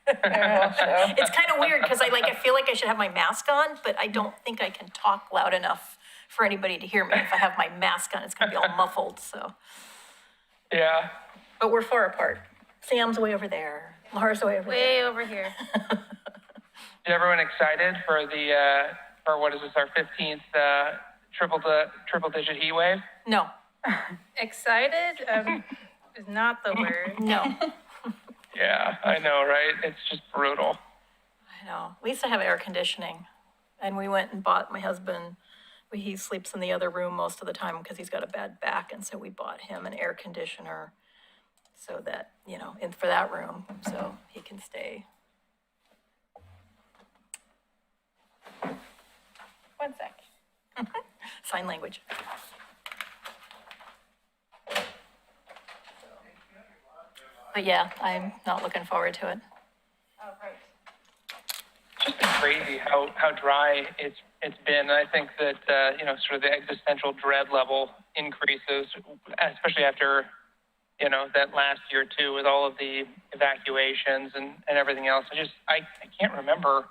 It's kind of weird because I feel like I should have my mask on, but I don't think I can talk loud enough for anybody to hear me. If I have my mask on, it's going to be all muffled, so. Yeah. But we're far apart. Sam's way over there. Laura's way over there. Way over here. Is everyone excited for for what is this, our 15th triple digit heat wave? No. Excited is not the word. No. Yeah, I know, right? It's just brutal. I know. We used to have air conditioning, and we went and bought my husband. He sleeps in the other room most of the time because he's got a bad back, and so we bought him an air conditioner so that, for that room, so he can stay. One sec. Sign language. But yeah, I'm not looking forward to it. Oh, right. It's just been crazy how dry it's been. And I think that, sort of the existential dread level increases, especially after, that last year too, with all of the evacuations and everything else. I can't remember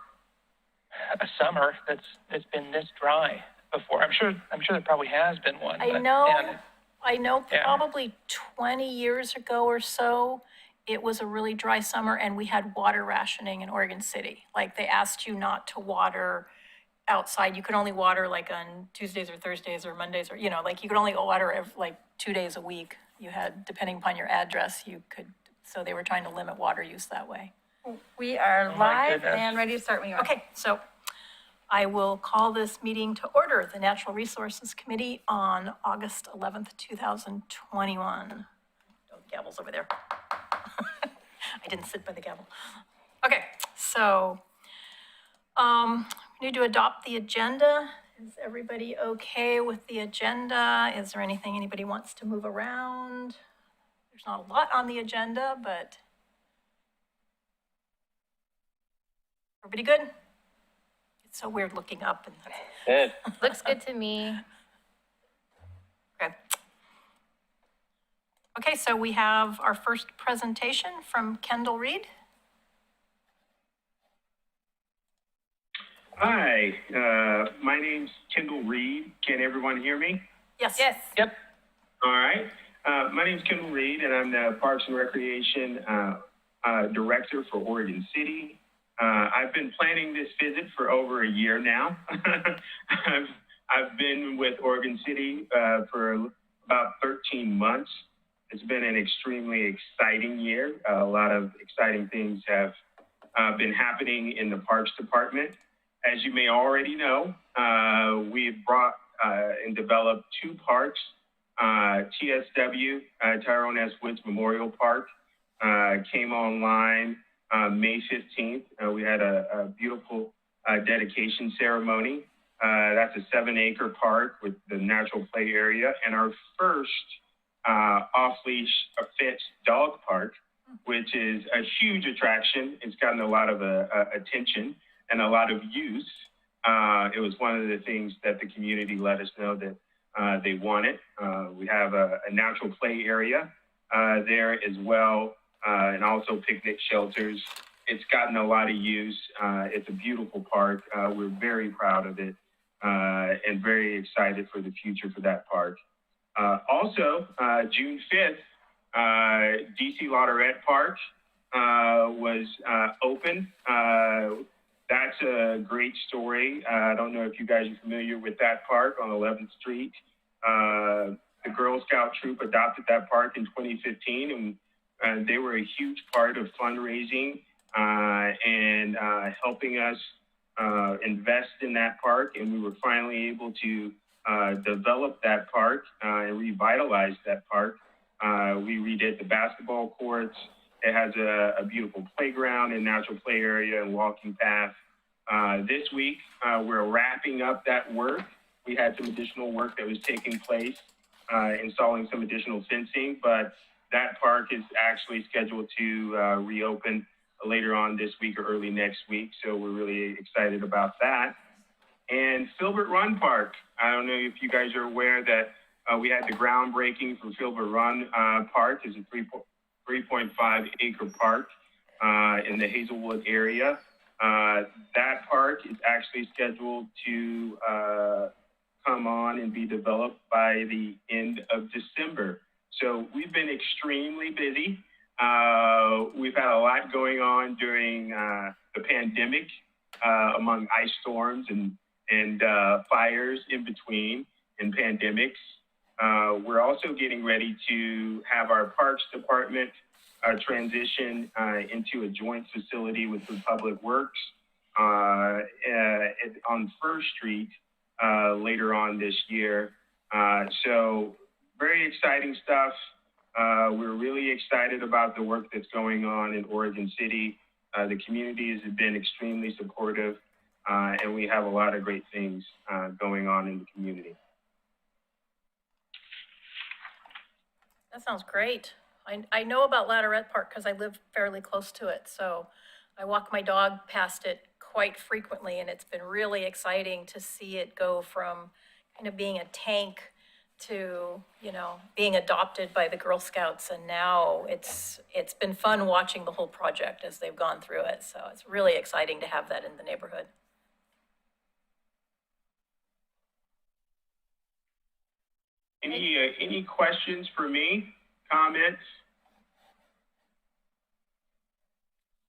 a summer that's been this dry before. I'm sure there probably has been one. I know probably 20 years ago or so, it was a really dry summer and we had water rationing in Oregon City. Like they asked you not to water outside. You could only water like on Tuesdays or Thursdays or Mondays or, like you could only water like 2 days a week. You had, depending upon your address, so they were trying to limit water use that way. We are live and ready to start when you are. Okay, so I will call this meeting to order, the Natural Resources Committee on August 11th, 2021. Oh, the gavel's over there. I didn't sit by the gavel. Okay, so we need to adopt the agenda. Is everybody okay with the agenda? Is there anything anybody wants to move around? There's not a lot on the agenda, but everybody good? It's so weird looking up and Good. Looks good to me. okay. Okay, so we have our first presentation from Kendall Reid. Hi, my name's Kendall Reid. Can everyone hear me? Yes. Yes. Yep. All right. My name's Kendall Reid, and I'm the Parks and Recreation Director for Oregon City. I've been planning this visit for over a year now. I've been with Oregon City for about 13 months. It's been an extremely exciting year. A lot of exciting things have been happening in the Parks Department. As you may already know, we've brought and developed 2 parks. TSW, Tyrone S. Woods Memorial Park, came online May 15th. We had a beautiful dedication ceremony. That's a 7-acre park with the natural play area, and our first off-leash fixed dog park, which is a huge attraction. It's gotten a lot of attention and a lot of use. It was one of the things that the community let us know that they wanted. We have a natural play area there as well, and also picnic shelters. It's gotten a lot of use. It's a beautiful park. We're very proud of it and very excited for the future for that park. Also, June 5th, DC Lotterate Park was open. That's a great story. I don't know if you guys are familiar with that park on 11th Street. The Girl Scout troop adopted that park in 2015, and they were a huge part of fundraising and helping us invest in that park. And we were finally able to develop that park and revitalize that park. We redid the basketball courts. It has a beautiful playground and natural play area and walking path. This week, we're wrapping up that work. We had some additional work that was taking place, installing some additional fencing, but that park is actually scheduled to reopen later on this week or early next week. So we're really excited about that. And Filbert Run Park, I don't know if you guys are aware that we had the groundbreaking for Filbert Run Park. It's a 3.5 acre park. in the Hazelwood area. That park is actually scheduled to come on and be developed by the end of December. So we've been extremely busy. We've had a lot going on during the pandemic, among ice storms and fires in between and pandemics. We're also getting ready to have our Parks Department transition into a joint facility with the Public Works on First Street later on this year. So very exciting stuff. We're really excited about the work that's going on in Oregon City. The community has been extremely supportive, and we have a lot of great things going on in the community. That sounds great. I know about Lotterate Park because I live fairly close to it, so I walk my dog past it quite frequently, and it's been really exciting to see it go from kind of being a tank to, being adopted by the Girl Scouts, and now it's been fun watching the whole project as they've gone through it, so it's really exciting to have that in the neighborhood. Any questions for me? Comments?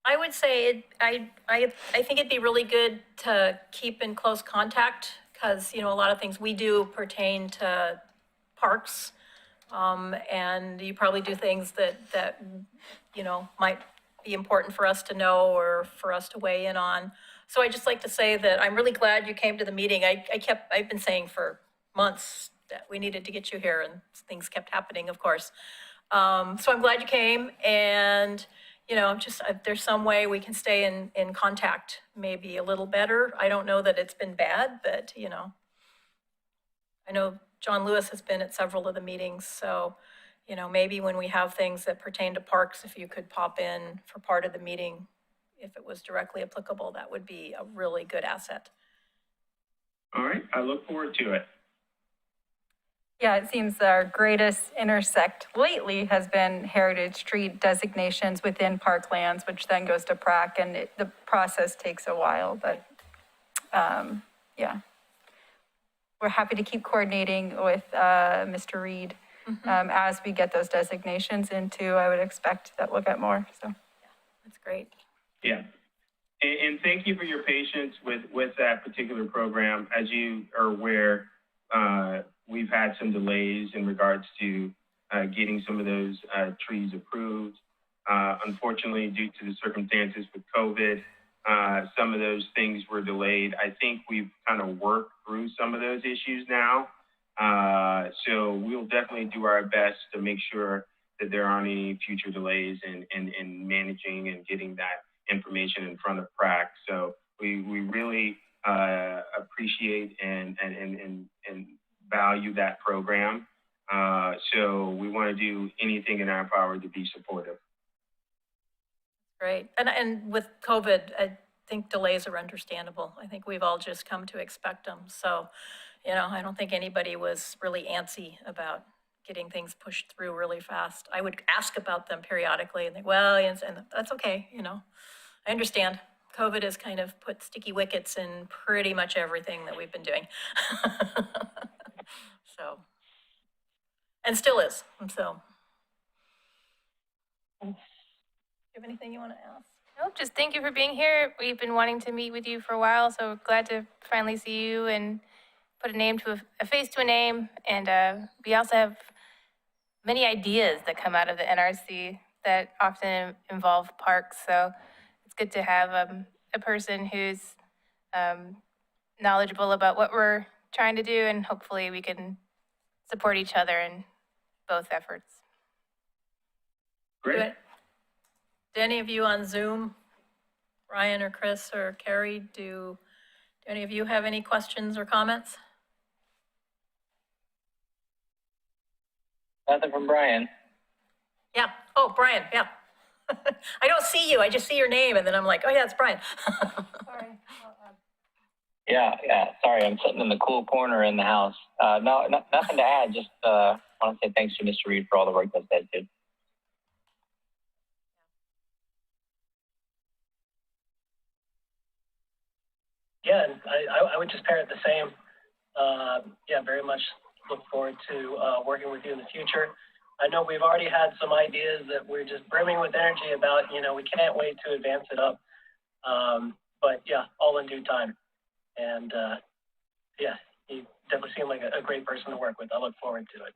I would say I think it'd be really good to keep in close contact because, a lot of things we do pertain to parks. And you probably do things that might be important for us to know or for us to weigh in on. So I just like to say that I'm really glad you came to the meeting. I've been saying for months that we needed to get you here, and things kept happening, of course. So I'm glad you came, and if there's some way we can stay in contact, maybe a little better. I don't know that it's been bad, but I know John Lewis has been at several of the meetings, so maybe when we have things that pertain to parks, if you could pop in for part of the meeting, if it was directly applicable, that would be a really good asset. All right, I look forward to it. Yeah, it seems our greatest intersect lately has been Heritage Street designations within parklands, which then goes to PRAC, and the process takes a while, but yeah. We're happy to keep coordinating with Mr. Reid as we get those designations into. I would expect that we'll get more, so. Yeah, that's great. Yeah, and thank you for your patience with that particular program. As you are aware, we've had some delays in regards to getting some of those trees approved. Unfortunately, due to the circumstances with COVID, some of those things were delayed. I think we've kind of worked through some of those issues now. So we'll definitely do our best to make sure that there aren't any future delays in managing and getting that information in front of PRAC. So we really appreciate and value that program. So we want to do anything in our power to be supportive. Great. And with COVID, I think delays are understandable. I think we've all just come to expect them. So, I don't think anybody was really antsy about getting things pushed through really fast. I would ask about them periodically and think, well, and that's okay. I understand. COVID has kind of put sticky wickets in pretty much everything that we've been doing. So, and still is. So, do you have anything you want to ask? Nope, just thank you for being here. We've been wanting to meet with you for a while, so glad to finally see you and put a name to a face to a name. And we also have many ideas that come out of the NRC that often involve parks. So it's good to have a person who's knowledgeable about what we're trying to do, and hopefully we can support each other in both efforts. Great. Do any of you on Zoom, Ryan or Chris or Carrie, do any of you have any questions or comments? Nothing from Brian. Yeah. Oh, Brian, yeah. I don't see you. I just see your name, and then I'm like, oh, yeah, it's Brian. Sorry. Yeah. Sorry, I'm sitting in the cool corner in the house. No, nothing to add. Just want to say thanks to Mr. Reid for all the work that's did too. yeah, and I would just parrot the same. Yeah, very much look forward to working with you in the future. I know we've already had some ideas that we're just brimming with energy about. We can't wait to advance it up. But yeah, all in due time. And yeah, you definitely seem like a great person to work with. I look forward to it.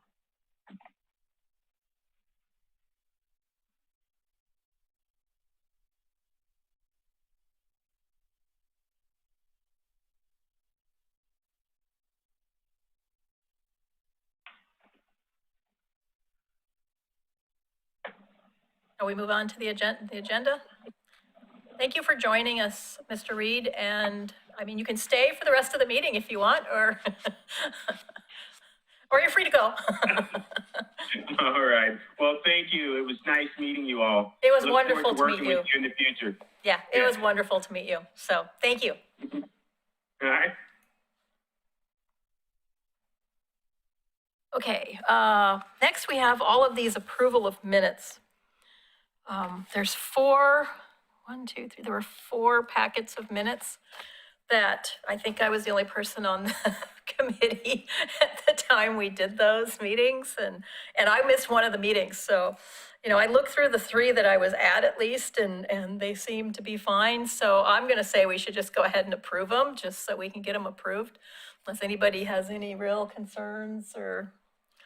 Shall we move on to the agenda? Thank you for joining us, Mr. Reid, and I mean, you can stay for the rest of the meeting if you want, or or you're free to go. All right. Well, thank you. It was nice meeting you all. It was Look wonderful forward to meet working you. with you in the future. Yeah, it was wonderful to meet you. So thank you. All right. Okay, next we have all of these approval of minutes. There's there were 4 packets of minutes that I think I was the only person on the committee at the time we did those meetings, and I missed one of the meetings. So, I looked through the 3 that I was at least, and they seem to be fine. So I'm gonna say we should just go ahead and approve them, just so we can get them approved, unless anybody has any real concerns or.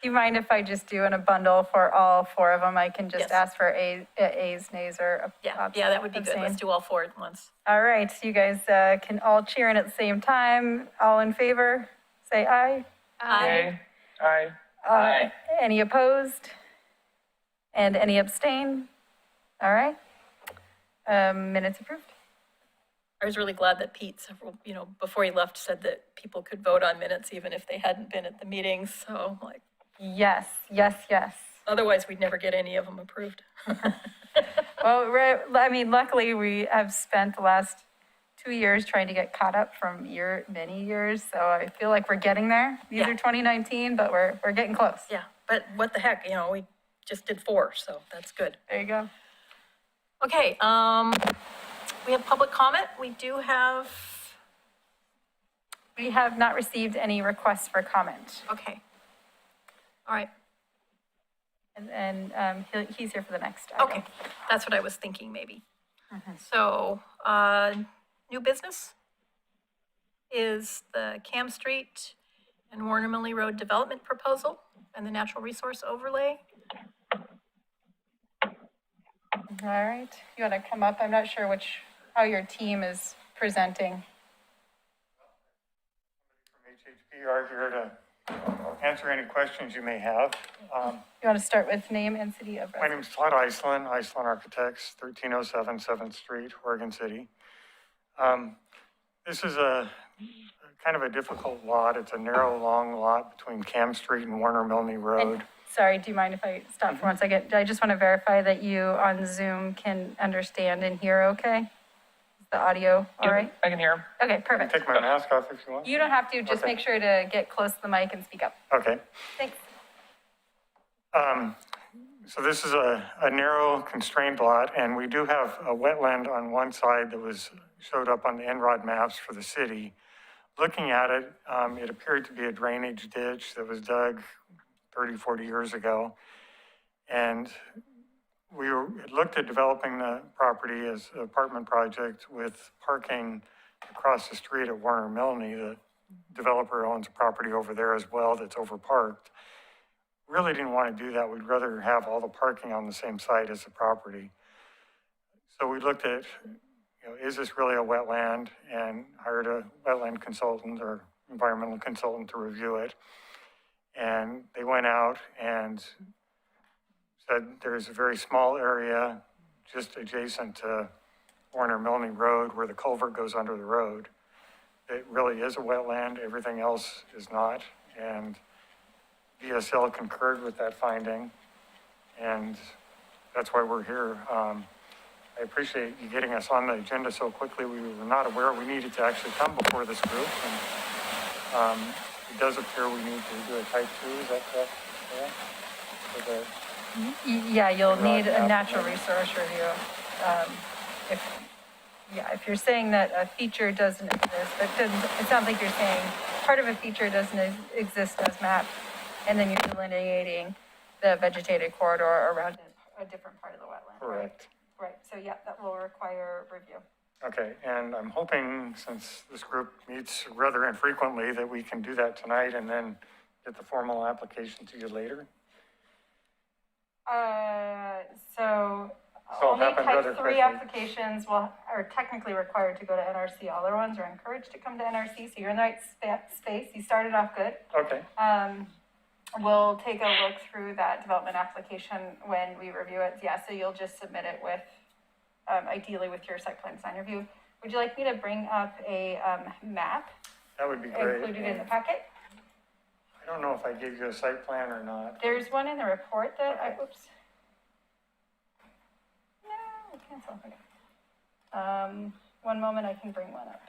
Do you mind if I just do in a bundle for all 4 of them? I can just Yes. ask for A's, nays, or Yeah, that would be good. abstain. Let's do all 4 at once. All right, so you guys can all cheer in at the same time. All in favor, say aye. Aye. Aye. Aye. Any opposed? And any abstain? All right. Minutes approved. I was really glad that Pete, before he left, said that people could vote on minutes even if they hadn't been at the meetings. So like, Yes, yes, yes. otherwise we'd never get any of them approved. Well, luckily we have spent the last 2 years trying to get caught up from many years. So I feel like we're getting there. These Yeah. are 2019, but we're getting close. Yeah, but what the heck, we just did 4, so that's good. There you go. Okay, we have public comment. We have not received any requests for comment. okay. All right, And he's here for the next item. okay, that's what I was thinking maybe. So, new business is the Kamm Street and Warner Milne Road development proposal and the natural resource overlay. All right, you want to come up? I'm not sure how your team is presenting. From HHP are here to answer any questions you may have. You want to start with name and city of My name residence? is Todd Iceland, Iceland Architects, 1307 7th Street, Oregon City. This is a kind of a difficult lot. It's a narrow, long lot between Kamm Street and Warner Milne Road. Sorry, do you mind if I stop for 1 second? I just want to verify that you on Zoom can understand and hear okay? Is the audio all Yep, right? I can hear him. Okay, perfect. Take my mask off if you want. You don't have to, just Okay. make sure to get close to the mic and speak up. Okay. Thanks. So this is a narrow constrained lot, and we do have a wetland on one side that showed up on the NROD maps for the city. Looking at it, it appeared to be a drainage ditch that was dug 30, 40 years ago. And we looked at developing the property as an apartment project with parking across the street at Warner Milne. The developer owns a property over there as well that's overparked. Really didn't want to do that. We'd rather have all the parking on the same site as the property. So we looked at, is this really a wetland, and hired a wetland consultant or environmental consultant to review it. And they went out and said there's a very small area just adjacent to Warner Milne Road where the culvert goes under the road. It really is a wetland. Everything else is not. And VSL concurred with that finding. And that's why we're here. I appreciate you getting us on the agenda so quickly. We were not aware we needed to actually come before this group. And it does appear we need to do a type 2, is that correct? Yeah? Yeah, you'll need a Yeah. natural resource review. If yeah, if you're saying that a feature doesn't exist, but it sounds like you're saying part of a feature doesn't exist as mapped, and then you're delineating the vegetated corridor around a different part of the wetland, right? Correct. Right, so yeah, that will require review. Okay, and I'm hoping, since this group meets rather infrequently, that we can do that tonight and then get the formal application to you later. So So only happen rather type 3 quickly. applications are technically required to go to NRC. Other ones are encouraged to come to NRC, so you're in the right space. You started off good. Okay, We'll take a look through that development application when we review it. Yeah, so you'll just submit it with, ideally with your site plan design review. Would you like me to bring up a map that would be great. included in the packet? I don't know if I gave you a site plan or not. There's one in the report that oops. No, cancel. Okay. One moment, I can bring one up.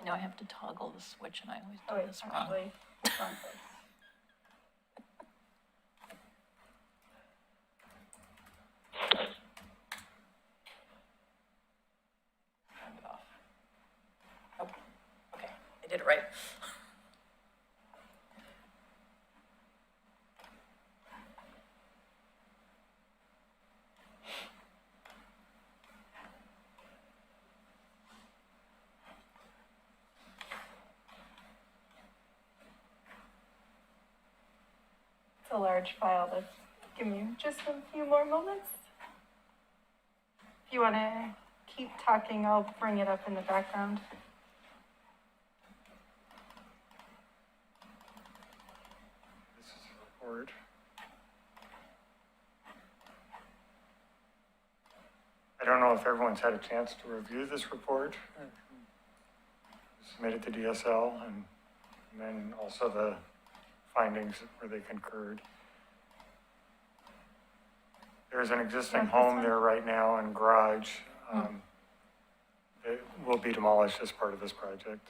I know I have to toggle the switch and I always Oh, do wait, this wrong. actually, wrong place. Turn it off. Oh, okay, I did it right. It's a large file, but give me just a few more moments. If you want to keep talking, I'll bring it up in the background. This is the report. I don't know if everyone's had a chance to review this report. Submitted to DSL and then also the findings where they concurred. There's an existing Want this home one? there right now and garage. It will be demolished as part of this project.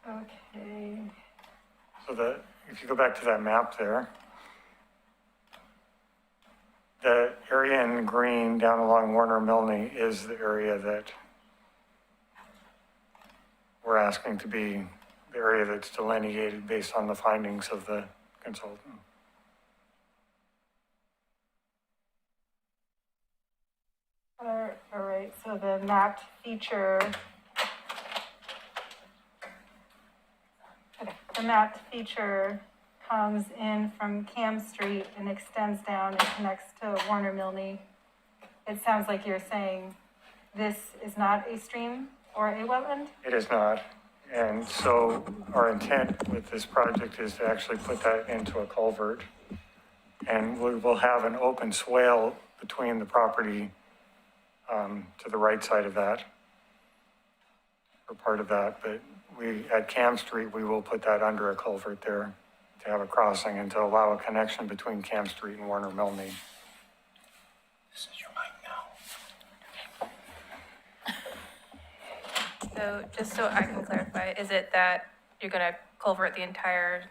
Okay. So if you go back to that map there, the area in green down along Warner Milne is the area that we're asking to be the area that's delineated based on the findings of the consultant. All right, so the mapped feature. Okay, the mapped feature comes in from Kamm Street and extends down and connects to Warner Milne. It sounds like you're saying this is not a stream or a wetland? It is not. And so our intent with this project is to actually put that into a culvert. And we will have an open swale between the property to the right side of that, or part of that. But at Kamm Street, we will put that under a culvert there to have a crossing and to allow a connection between Kamm Street and Warner Milne. This is your mic now. So just so I can clarify, is it that you're gonna culvert the entire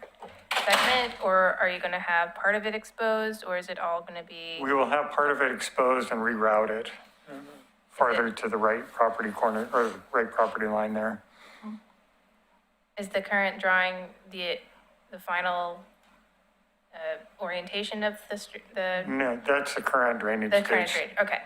segment, or are you gonna have part of it exposed, or is it all gonna be? We will have part of it exposed and reroute it farther to the right property corner, or the right property line there. Is the current drawing the final orientation of the No, that's the current drainage ditch. current grade? Okay.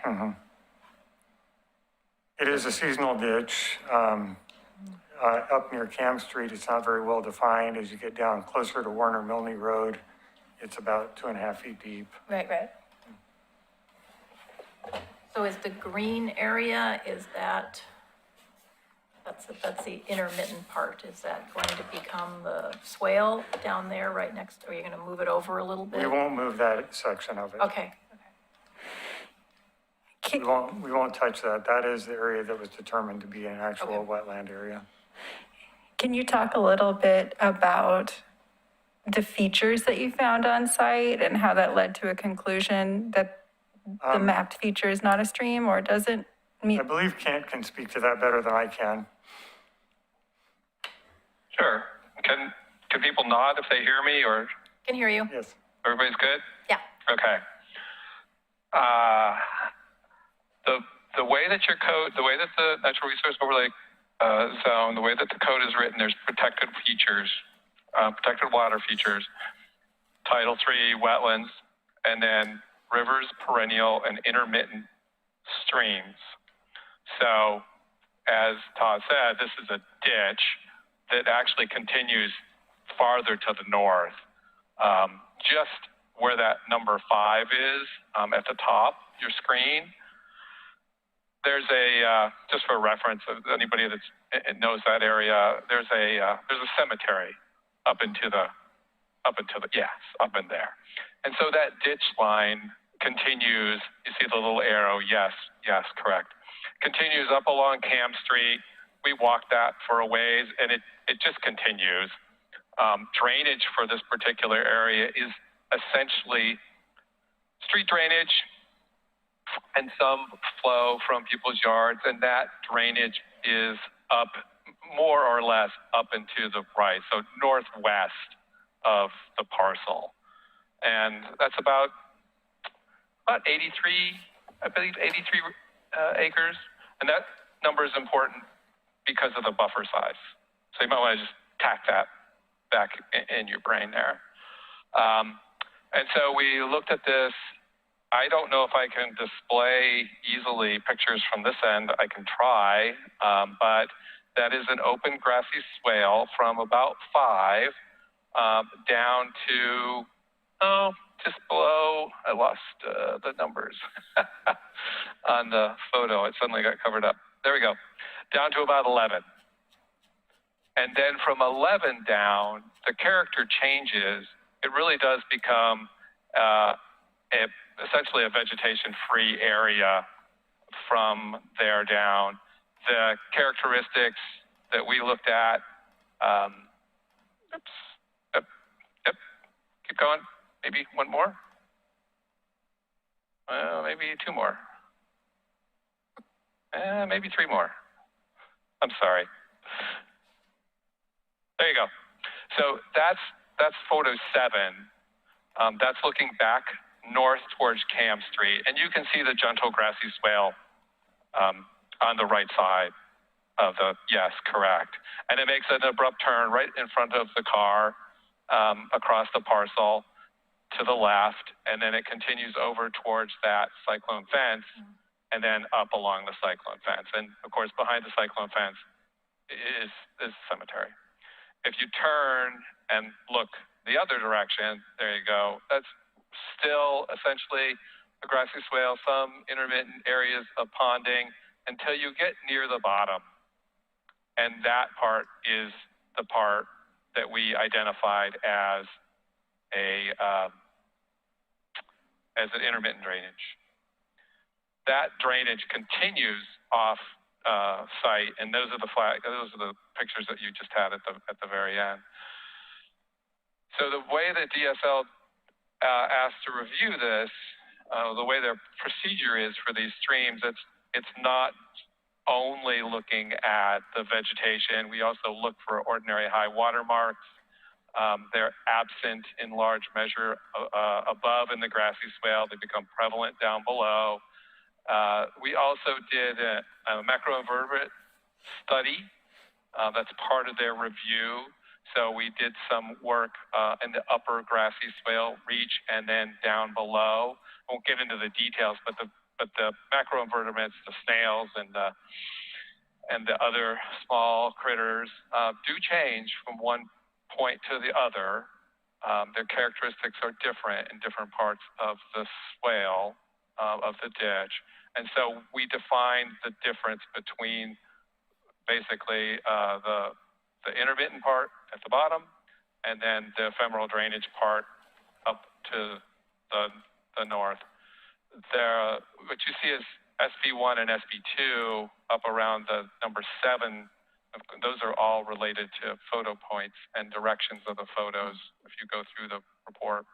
It is a seasonal ditch. Up near Kamm Street, it's not very well defined. As you get down closer to Warner Milne Road, it's about 2.5 feet deep. Right. So is the green area, that's the intermittent part, is that going to become the swale down there right next, are you gonna move it over a little bit? We won't move that section of it. Okay, We won't touch that. That is the area that was determined to be an actual Okay. wetland area. Can you talk a little bit about the features that you found on site and how that led to a conclusion that the mapped feature is not a stream or doesn't meet? I believe Kent can speak to that better than I can. Sure. Can people nod if they hear me or? can hear you. Yes. Everybody's good? Yeah. Okay. The way that your code, the way that the natural resource overlay zone, the way that the code is written, there's protected features, protected water features, Title III wetlands, and then rivers, perennial, and intermittent streams. So, as Todd said, this is a ditch that actually continues farther to the north. Just where that number 5 is at the top of your screen, there's a just for reference, anybody that knows that area, there's a cemetery up in there, and so that ditch line continues. You see the little arrow? Yes, correct. Continues up along Kamm Street. We walked that for a ways, and it just continues. Drainage for this particular area is essentially street drainage and some flow from people's yards, and that drainage is up more or less up and to the right, so northwest of the parcel. And that's about 83, I believe 83 acres. And that number is important because of the buffer size. So you might want to just tack that back in your brain there. And so we looked at this. I don't know if I can display easily pictures from this end. I can try, but that is an open grassy swale from about 5 down to, just below, I lost the numbers on the photo. It suddenly got covered up. There we go. Down to about 11. And then from 11 down, the character changes. It really does become essentially a vegetation-free area from there down. The characteristics that we looked at, keep going, maybe one more, maybe 2 more, maybe 3 more. I'm sorry. There you go. So that's photo 7. That's looking back north towards Kamm Street, and you can see the gentle grassy swale on the right side of the, yes, correct. And it makes an abrupt turn right in front of the car across the parcel to the left, and then it continues over towards that cyclone fence and then up along the cyclone fence. And of course, behind the cyclone fence is the cemetery. If you turn and look the other direction, there you go. That's still essentially a grassy swale, some intermittent areas of ponding until you get near the bottom. And that part is the part that we identified as an intermittent drainage. That drainage continues off site, and those are the pictures that you just had at the very end. So the way that DSL asked to review this, the way their procedure is for these streams, it's not only looking at the vegetation. We also look for ordinary high water marks. They're absent in large measure above in the grassy swale. They become prevalent down below. We also did a macroinvertebrate study. That's part of their review. So we did some work in the upper grassy swale reach and then down below. I won't get into the details, but the macroinvertebrates, the snails and the other small critters do change from one point to the other. Their characteristics are different in different parts of the swale of the ditch. And so we defined the difference between basically the intermittent part at the bottom and then the ephemeral drainage part up to the north. There, what you see is SB1 and SB2 up around the number 7. Those are all related to photo points and directions of the photos if you go through the report.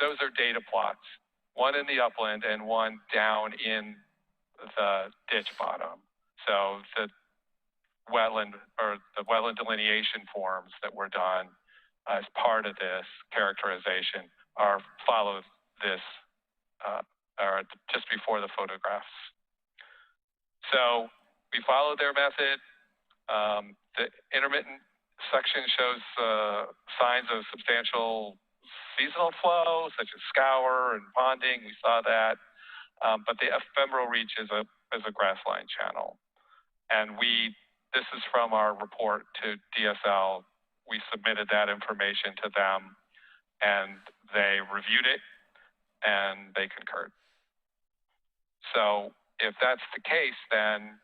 Those are data plots, one in the upland and one down in the ditch bottom. So the wetland delineation forms that were done as part of this characterization follow this, or just before the photographs. So we followed their method. The intermittent section shows signs of substantial seasonal flow, such as scour and ponding. We saw that. But the ephemeral reach is a grassline channel. And this is from our report to DSL. We submitted that information to them, and they reviewed it, and they concurred. So if that's the case, then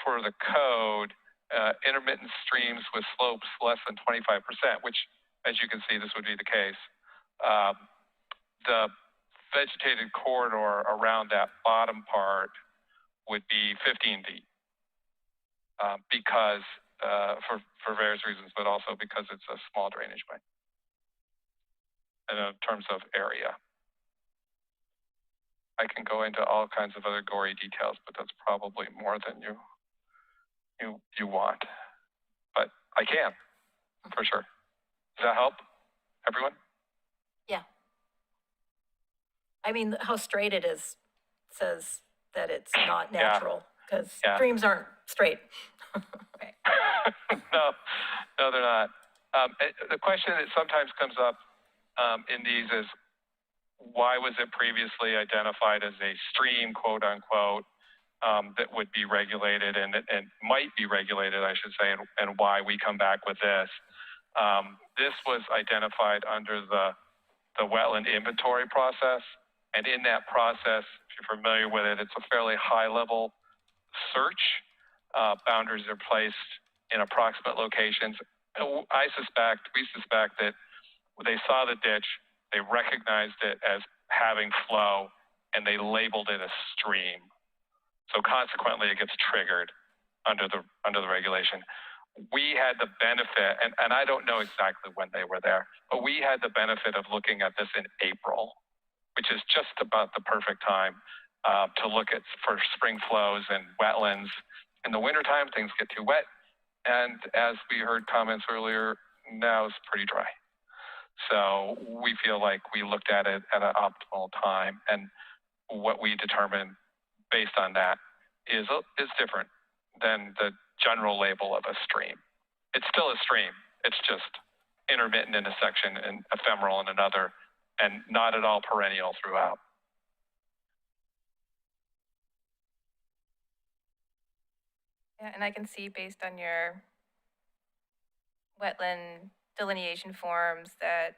for the code, intermittent streams with slopes less than 25%, which, as you can see, this would be the case. The vegetated corridor around that bottom part would be 15 feet because for various reasons, but also because it's a small drainage way. And in terms of area, I can go into all kinds of other gory details, but that's probably more than you want. But I can, for sure. Does that help, everyone? Yeah. I mean, how straight it is says that it's not natural, because streams aren't straight. No, they're not. The question that sometimes comes up in these is, why was it previously identified as a stream, quote unquote, that would be regulated and might be regulated, I should say, and why we come back with this. This was identified under the wetland inventory process. And in that process, if you're familiar with it, it's a fairly high level search. Boundaries are placed in approximate locations. We suspect that they saw the ditch, they recognized it as having flow, and they labeled it a stream. So consequently, it gets triggered under the regulation. We had the benefit, and I don't know exactly when they were there, but we had the benefit of looking at this in April, which is just about the perfect time to look at for spring flows and wetlands. In the wintertime, things get too wet. And as we heard comments earlier, now it's pretty dry. So we feel like we looked at it at an optimal time. And what we determined based on that is different than the general label of a stream. It's still a stream. It's just intermittent in a section and ephemeral in another, and not at all perennial throughout. Yeah, and I can see based on your wetland delineation forms that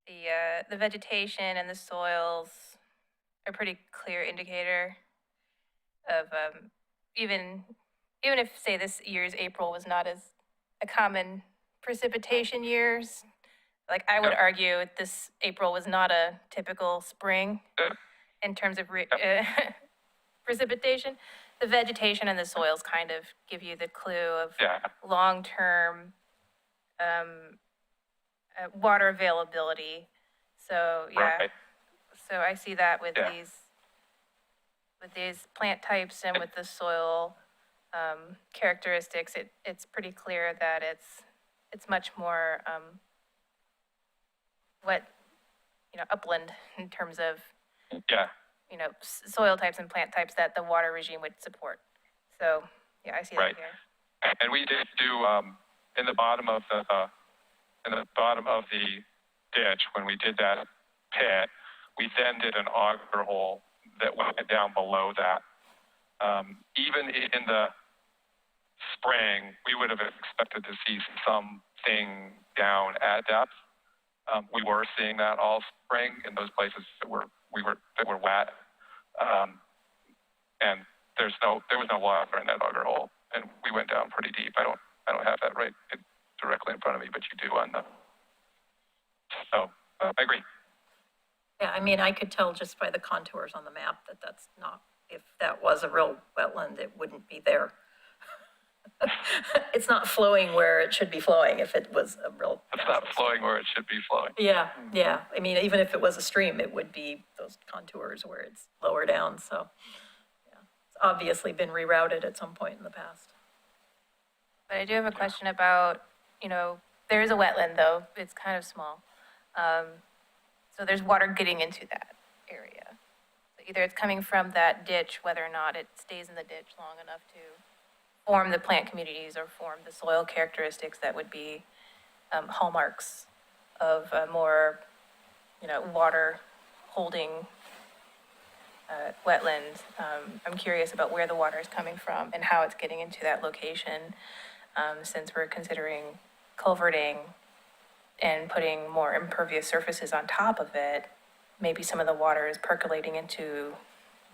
the vegetation and the soils are pretty clear indicator of even if, say, this year's April was not as a common precipitation years, like I would argue this April was not a typical spring in terms of precipitation. The vegetation and the soils kind of give you the clue of long-term water availability. So so I see that with these plant types and with the soil characteristics. It's pretty clear that it's much more wet, upland in terms of soil types and plant types that the water regime would support. So I see that here. And we did do in the bottom of the ditch, when we did that pit, we then did an auger hole that went down below that. Even in the spring, we would have expected to see something down at depth. We were seeing that all spring in those places that were wet, and there was no water in that auger hole, and we went down pretty deep. I don't have that right directly in front of me, but you do on the. So I agree. Yeah, I mean, I could tell just by the contours on the map that that's not, if that was a real wetland, it wouldn't be there. It's not flowing where it should be flowing if it was a real. It's not flowing where it should be flowing. Yeah. I mean, even if it was a stream, it would be those contours where it's lower down. So, it's obviously been rerouted at some point in the past. But I do have a question about, there is a wetland though, it's kind of small. So there's water getting into that area. So either it's coming from that ditch, whether or not it stays in the ditch long enough to form the plant communities or form the soil characteristics that would be hallmarks of a more, water holding wetland. I'm curious about where the water is coming from and how it's getting into that location, since we're considering culverting and putting more impervious surfaces on top of it. Maybe some of the water is percolating into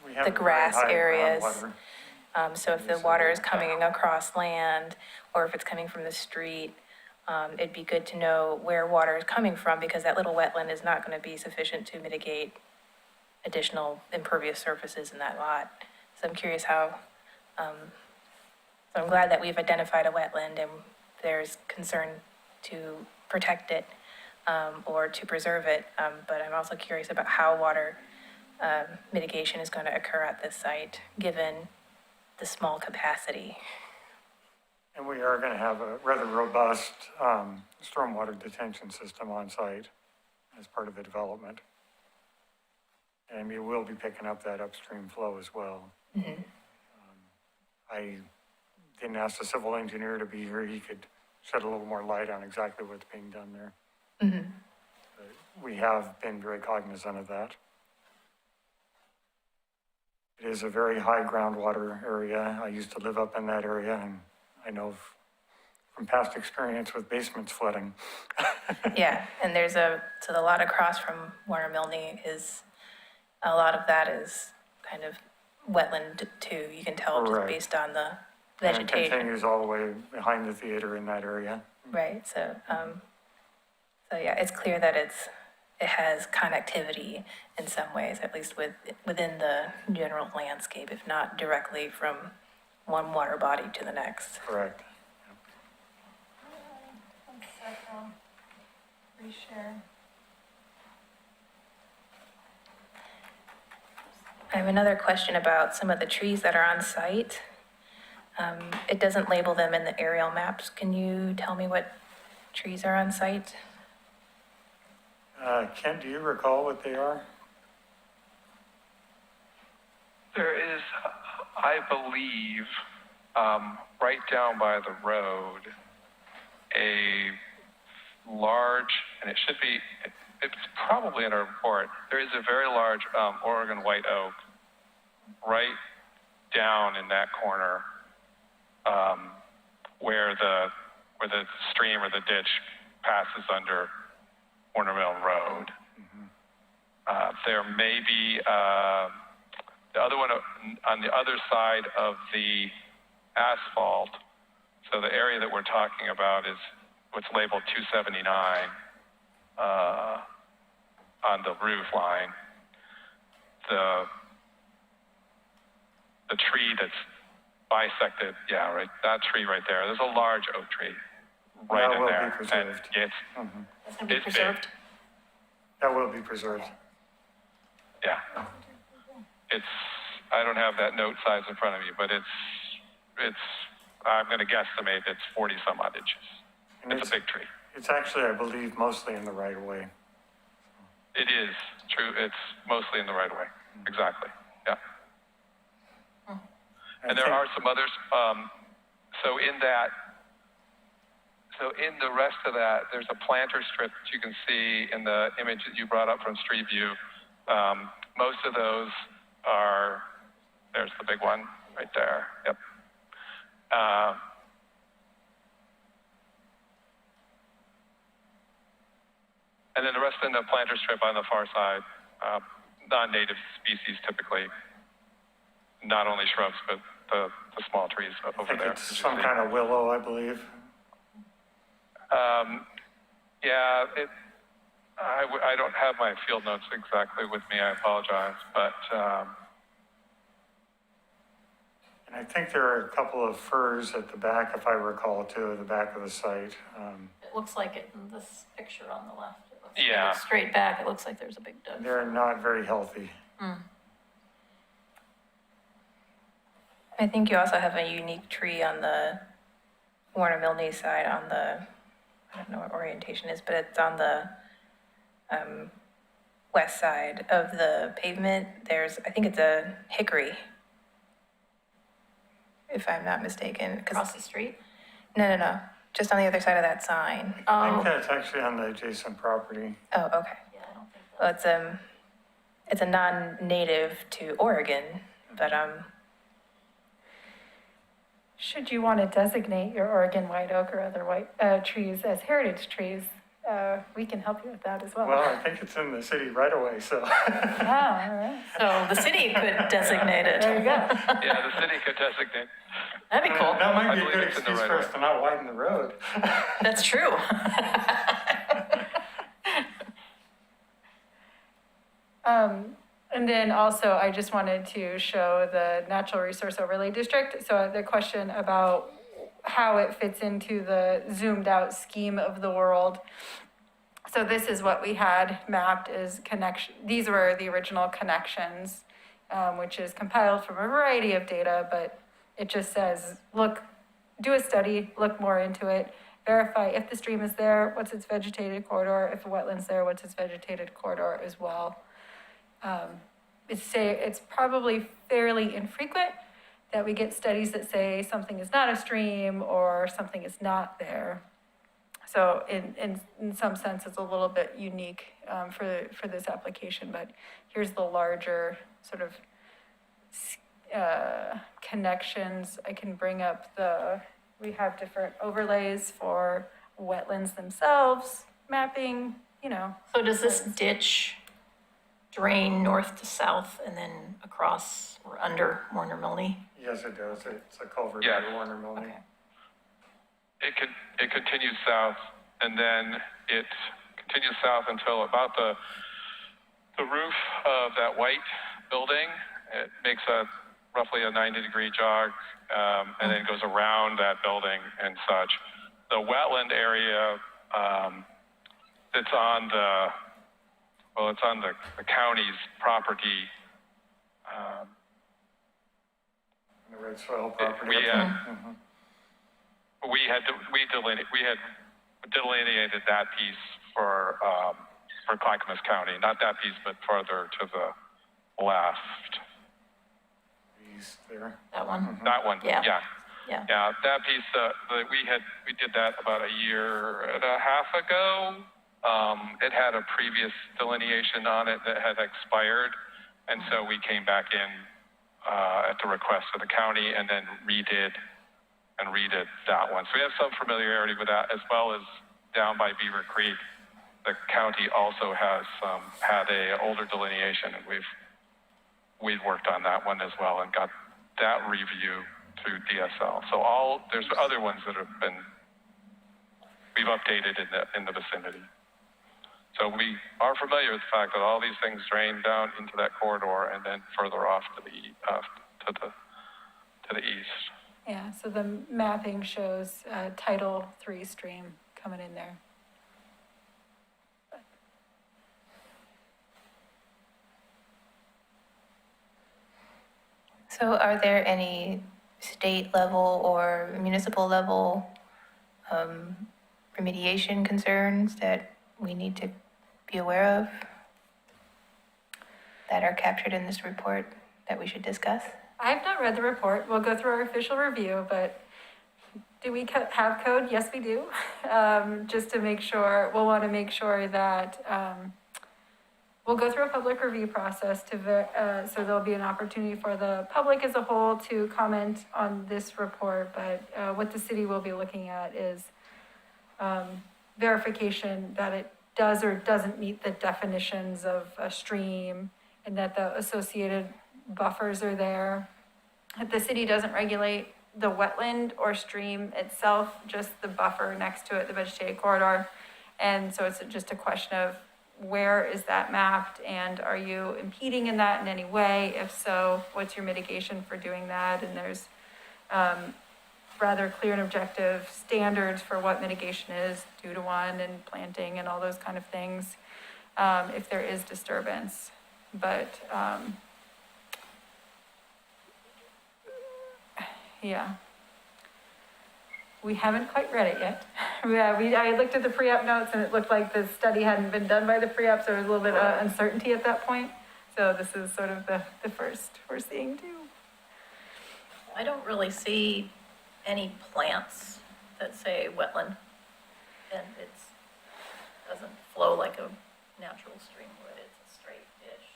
We have the a very grass high areas. groundwater. So if the water is coming across land, or if it's coming from the street, it'd be good to know where water is coming from, because that little wetland is not going to be sufficient to mitigate additional impervious surfaces in that lot. So I'm curious how, so I'm glad that we've identified a wetland and there's concern to protect it, or to preserve it. But I'm also curious about how water mitigation is going to occur at this site, given the small capacity. And we are going to have a rather robust stormwater detention system on site as part of the development. And we will be picking up that upstream flow as well. I didn't ask the civil engineer to be here. He could shed a little more light on exactly what's being done there. But we have been very cognizant of that. It is a very high groundwater area. I used to live up in that area, and I know from past experience with basements flooding. Yeah, and so the lot across from Warner Milne is, a lot of that is kind of wetland too. You can tell just Correct. based on the And it vegetation. continues all the way behind the theater in that area. Right, so yeah, it's clear that it has connectivity in some ways, at least within the general landscape, if not directly from one water body to the next. Correct. I have another question about some of the trees that are on site. It doesn't label them in the aerial maps. Can you tell me what trees are on site? Kent, do you recall what they are? There is, I believe, right down by the road, a large, and it should be, it's probably in our report, there is a very large Oregon white oak right down in that corner, where the stream or the ditch passes under Warner Milne Road. There may be the other one on the other side of the asphalt. So the area that we're talking about is what's labeled 279 on the roof line. The tree that's bisected, yeah, right, that tree right there. There's a large oak tree right That in will be there, and preserved. it's It's going to be It's big. preserved. That will be preserved. yeah. I don't have that note size in front of me, but I'm going to guesstimate it's 40 some odd inches. And It's a big tree. It's actually, I believe, mostly in the right of way. It is true. It's mostly in the right of way. Exactly. Yeah. And there are some others. So in the rest of that, there's a planter strip that you can see in the image that you brought up from Street View. Most of those are, there's the big one right there. Yep. And then the rest in the planter strip on the far side, non-native species typically, not only shrubs, but the small trees I over think there. it's some kind of willow, I believe. Yeah, I don't have my field notes exactly with me, I apologize, but, And I think there are a couple of firs at the back, if I recall, too, at the back of the site. It looks like it in this picture on the left. It looks Yeah. like it's straight back. It looks like there's a big dug. They're not very healthy. I think you also have a unique tree on the Warner Milne side on the I don't know what orientation is, but it's on the west side of the pavement. There's, I think it's a hickory, if I'm not mistaken. Across the street? No, just on the other side of that sign. I think that's actually on the adjacent property. Oh, okay. Yeah, I don't think Well, it's a non-native to Oregon, but Should you want to designate your Oregon white oak or other white trees as heritage trees, we can help you with that as well. Well, I think it's in the city right away, so. Ah, all right. so. The city could designate it. There you go. Yeah, the city could designate. That'd be cool. That might I be a believe good it's in the excuse right for of us way. to not widen the road. That's true. And then also, I just wanted to show the Natural Resource Overlay District. So the question about how it fits into the zoomed out scheme of the world. So this is what we had mapped as connection. These were the original connections, which is compiled from a variety of data, but it just says, look, do a study, look more into it, verify if the stream is there, what's its vegetated corridor, if a wetland's there, what's its vegetated corridor as well. It's probably fairly infrequent that we get studies that say something is not a stream or something is not there. So in some sense, it's a little bit unique for this application, but here's the larger sort of connections. I can bring up we have different overlays for wetlands themselves, mapping, So does this ditch drain north to south and then across or under Warner Milne? Yes, it does. It's a culvert Yes. by Warner Milne. Okay. It continues south, and then it continues south until about the roof of that white building. It makes roughly a 90-degree jog, and then goes around that building and such. The wetland area, it's on the county's property. The red soil property. We had Mhm. we had delineated that piece for Clackamas County, not that piece, but farther to the left. East there. That one? That one, Yeah. yeah. Yeah. That piece, we did that about a year and a half ago. It had a previous delineation on it that had expired, and so we came back in at the request of the county and then redid that one. So we have some familiarity with that, as well as down by Beaver Creek. The county also has had a older delineation, and we've worked on that one as well and got that review through DSL. So there's other ones that we've updated in the vicinity. So we are familiar with the fact that all these things drain down into that corridor and then further off to the east. Yeah, so the mapping shows Title III stream coming in there. So are there any state level or municipal level remediation concerns that we need to be aware of that are captured in this report that we should discuss? I've not read the report. We'll go through our official review, but do we have code? Yes, we do. Just to make sure, we'll want to make sure that we'll go through a public review process so there'll be an opportunity for the public as a whole to comment on this report. But what the city will be looking at is verification that it does or doesn't meet the definitions of a stream and that the associated buffers are there. The city doesn't regulate the wetland or stream itself, just the buffer next to it, the vegetated corridor. And so it's just a question of where is that mapped and are you impeding in that in any way? If so, what's your mitigation for doing that? And there's rather clear and objective standards for what mitigation is, 2 to 1 and planting and all those kind of things, if there is disturbance. But yeah, we haven't quite read it yet. Yeah, I looked at the pre-app notes and it looked like the study hadn't been done by the pre-app, so there was a little bit of uncertainty at that point. So this is sort of the first we're seeing too. I don't really see any plants that say wetland, and it doesn't flow like a natural stream would. It's a straight dish.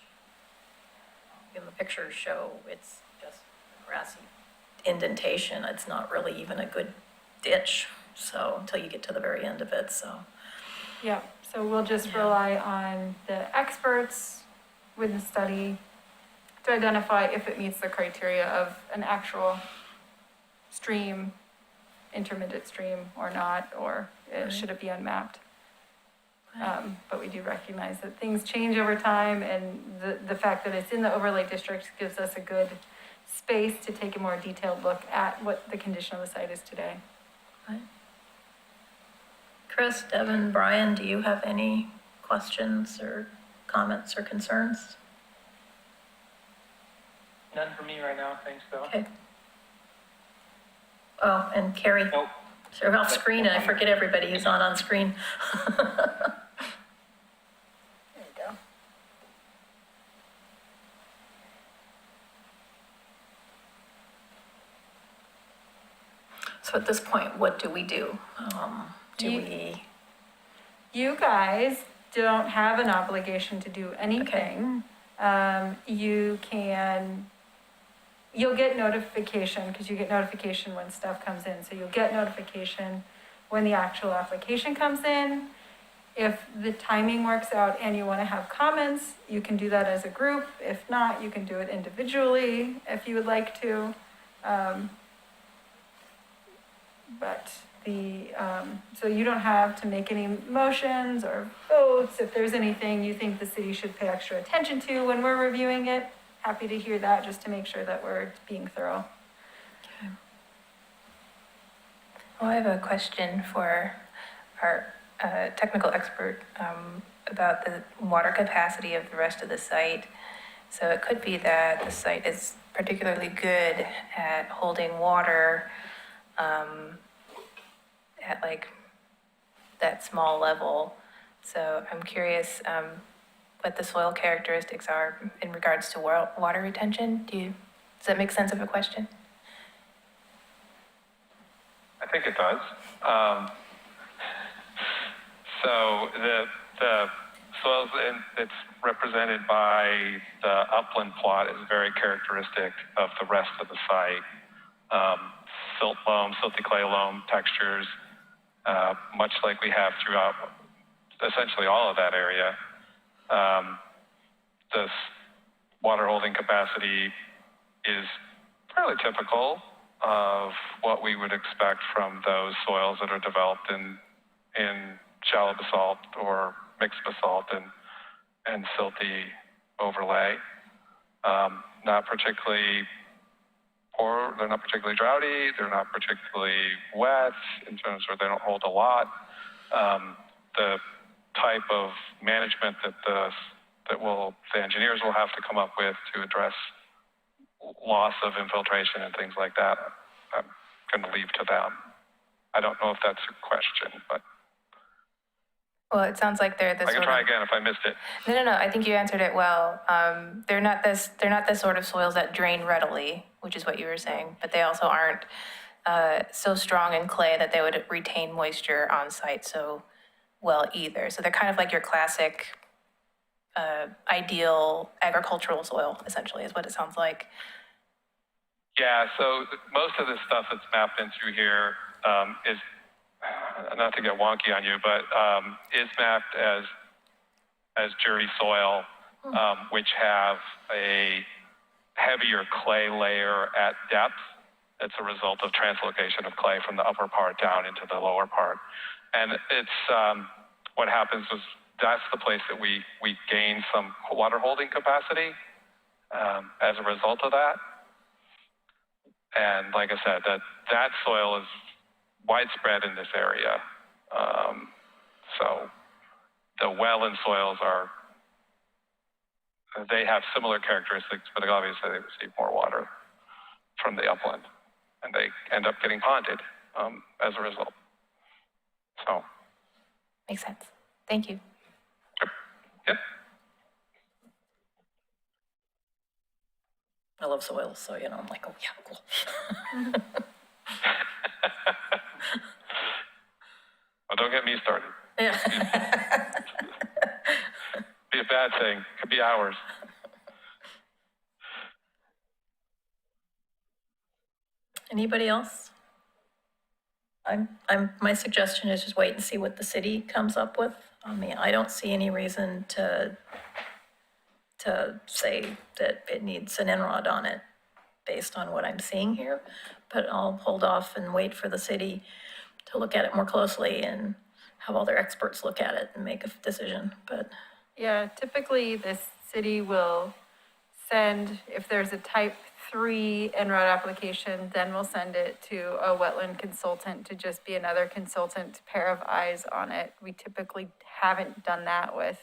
And the pictures show it's just a grassy indentation. It's not really even a good ditch, so until you get to the very end of it, so. Yeah, so we'll just rely on the experts with the study to identify if it meets the criteria of an actual stream, intermittent stream or not, or should it be unmapped. But we do recognize that things change over time, and the fact that it's in the overlay district gives us a good space to take a more detailed look at what the condition of the site is today. Right. Chris, Devin, Brian, do you have any questions or comments or concerns? None for me right now, thanks though. Okay. Oh, and Carrie? Nope. So off screen, and I forget everybody who's on screen. There you go. So at this point, what do we do? You guys don't have an obligation to do anything. You'll get notification, because you get notification when stuff comes in. So you'll get notification when the actual application comes in. If the timing works out and you want to have comments, you can do that as a group. If not, you can do it individually if you would like to. So you don't have to make any motions or votes. If there's anything you think the city should pay extra attention to when we're reviewing it, happy to hear that, just to make sure that we're being thorough. Okay. Well, I have a question for our technical expert about the water capacity of the rest of the site. So it could be that the site is particularly good at holding water at like that small level. So I'm curious what the soil characteristics are in regards to water retention. Does that make sense of a question? I think it does. So the soils it's represented by the upland plot is very characteristic of the rest of the site. Silt loam, silty clay loam textures, much like we have throughout essentially all of that area. This water holding capacity is fairly typical of what we would expect from those soils that are developed in shallow basalt or mixed basalt and silty overlay. Not particularly poor, they're not particularly droughty, they're not particularly wet in terms where they don't hold a lot. The type of management that the engineers will have to come up with to address loss of infiltration and things like that, I'm going to leave to them. I don't know if that's your question, but Well, it sounds like they're the I can try again if I missed it. No. I think you answered it well. They're not the sort of soils that drain readily, which is what you were saying, but they also aren't so strong in clay that they would retain moisture on site so well either. So they're kind of like your classic ideal agricultural soil, essentially, is what it sounds like. Yeah, so most of the stuff that's mapped in through here is, not to get wonky on you, but is mapped as dirty soil, which have a heavier clay layer at depth. It's a result of translocation of clay from the upper part down into the lower part. And it's, what happens is that's the place that we gain some water holding capacity as a result of that. And like I said, that soil is widespread in this area. So the wetland soils they have similar characteristics, but obviously they receive more water from the upland, and they end up getting ponded as a result. So, Makes sense. Thank you. yep. I love soils, so, you know, I'm like, oh, yeah, cool. Well, don't get me started. Yeah. Be a bad thing. Could be hours. Anybody else? My suggestion is just wait and see what the city comes up with. I mean, I don't see any reason to say that it needs an NROD on it based on what I'm seeing here, but I'll hold off and wait for the city to look at it more closely and have all their experts look at it and make a decision, but. Yeah, typically this city will send, if there's a type 3 NROD application, then we'll send it to a wetland consultant to just be another consultant pair of eyes on it. We typically haven't done that with,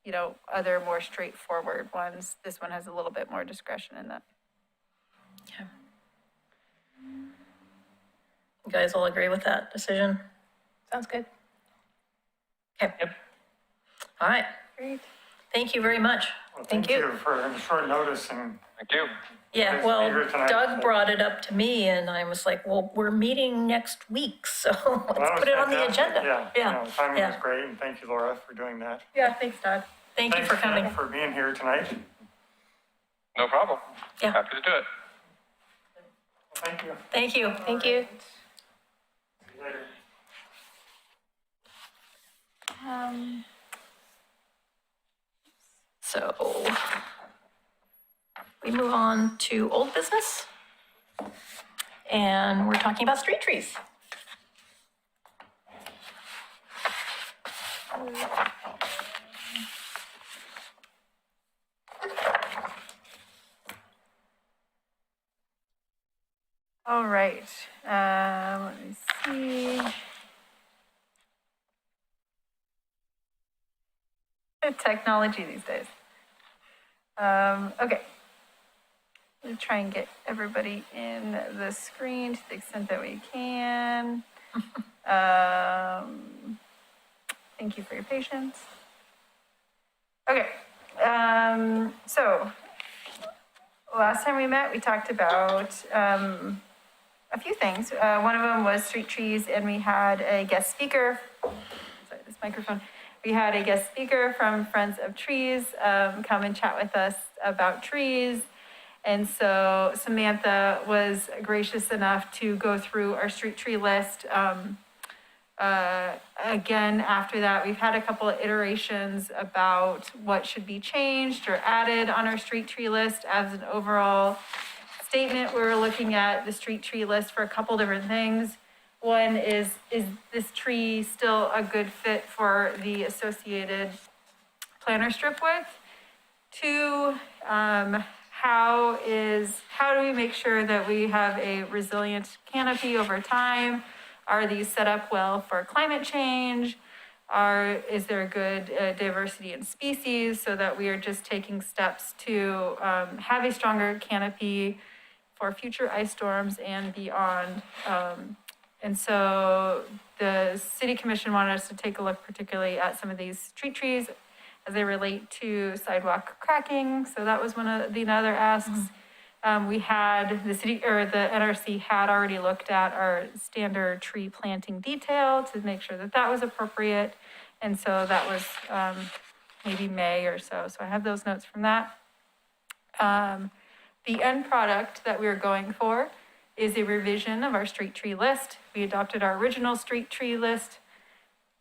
you know, other more straightforward ones. This one has a little bit more discretion in that. Okay. You guys all agree with that decision? Sounds good. Okay. Yep. All right. Great. Thank you very much. Well, Thank you. for short notice and Thank you. Yeah, Thanks, well, Peter, tonight. Doug brought it up to me and I was like, well, we're meeting next week, so Well, that let's was put it on the fantastic. agenda. Yeah, no, timing yeah. was great, and thank you, Laura, for doing that. Yeah, thanks, Doug. Thank you Thanks, for coming. Ken, for being here tonight. No problem. Yeah. Happy to do it. Thank you. Thank you. Thank you. See you later. So we move on to old business. And we're talking about street trees. All right, let me see. Technology these days. Okay. I'm gonna try and get everybody in the screen to the extent that we can. Thank you for your patience. Okay, so last time we met, we talked about a few things. One of them was street trees, and we had a guest speaker. Sorry, this microphone. We had a guest speaker from Friends of Trees come and chat with us about trees. And so Samantha was gracious enough to go through our street tree list. Again, after that, we've had a couple of iterations about what should be changed or added on our street tree list. As an overall statement, we were looking at the street tree list for a couple different things. One is this tree still a good fit for the associated planter strip width? Two, how do we make sure that we have a resilient canopy over time? Are these set up well for climate change? Is there a good diversity in species so that we are just taking steps to have a stronger canopy for future ice storms and beyond? And so the city commission wanted us to take a look particularly at some of these street trees as they relate to sidewalk cracking. So that was one of the other asks. We had the city, or the NRC had already looked at our standard tree planting detail to make sure that that was appropriate. And so that was maybe May or so. So I have those notes from that. The end product that we were going for is a revision of our street tree list. We adopted our original street tree list,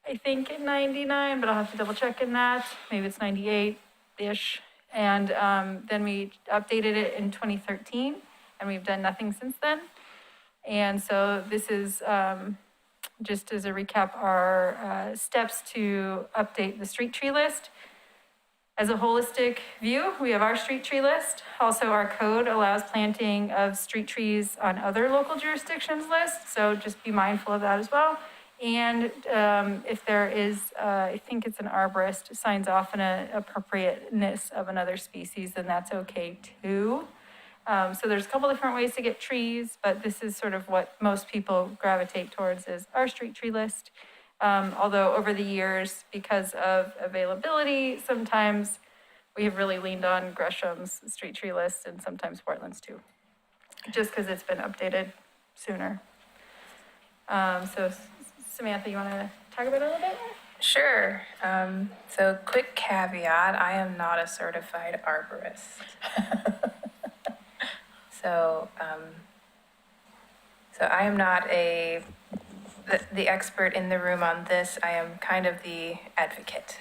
I think in 99, but I'll have to double check in that. Maybe it's 98-ish. And then we updated it in 2013, and we've done nothing since then. And so this is, just as a recap, our steps to update the street tree list. As a holistic view, we have our street tree list. Also, our code allows planting of street trees on other local jurisdictions lists, so just be mindful of that as well. And if there is, I think it's an arborist, signs off on an appropriateness of another species, then that's okay too. So there's a couple different ways to get trees, but this is sort of what most people gravitate towards is our street tree list. Although over the years, because of availability, sometimes we have really leaned on Gresham's street tree list and sometimes Portland's too, just because it's been updated sooner. So Samantha, you want to talk about it a little bit? Sure. So quick caveat, I am not a certified arborist. So, so I am not the expert in the room on this. I am kind of the advocate.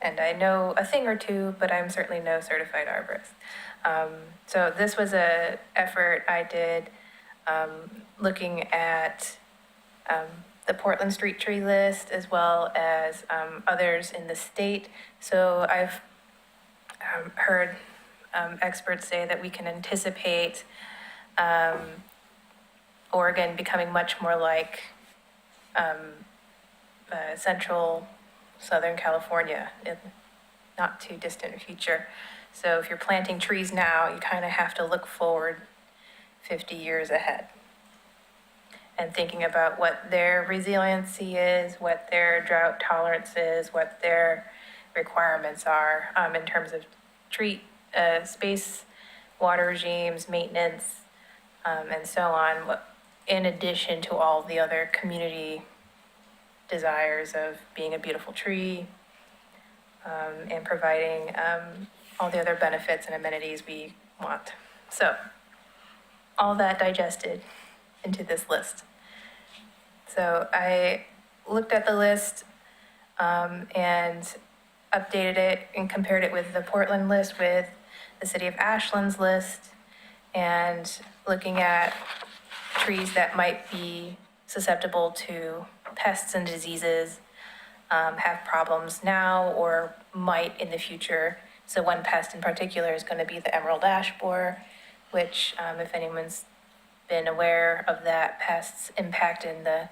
And I know a thing or two, but I'm certainly no certified arborist. So this was a effort I did looking at the Portland street tree list as well as others in the state. So I've heard experts say that we can anticipate Oregon becoming much more like central Southern California in not too distant future. So if you're planting trees now, you kind of have to look forward 50 years ahead and thinking about what their resiliency is, what their drought tolerance is, what their requirements are in terms of tree space, water regimes, maintenance, and so on, in addition to all the other community desires of being a beautiful tree and providing all the other benefits and amenities we want. So all that digested into this list. So I looked at the list and updated it and compared it with the Portland list with the city of Ashland's list and looking at trees that might be susceptible to pests and diseases, have problems now or might in the future. So one pest in particular is going to be the emerald ash borer, which if anyone's been aware of that pest's impact in the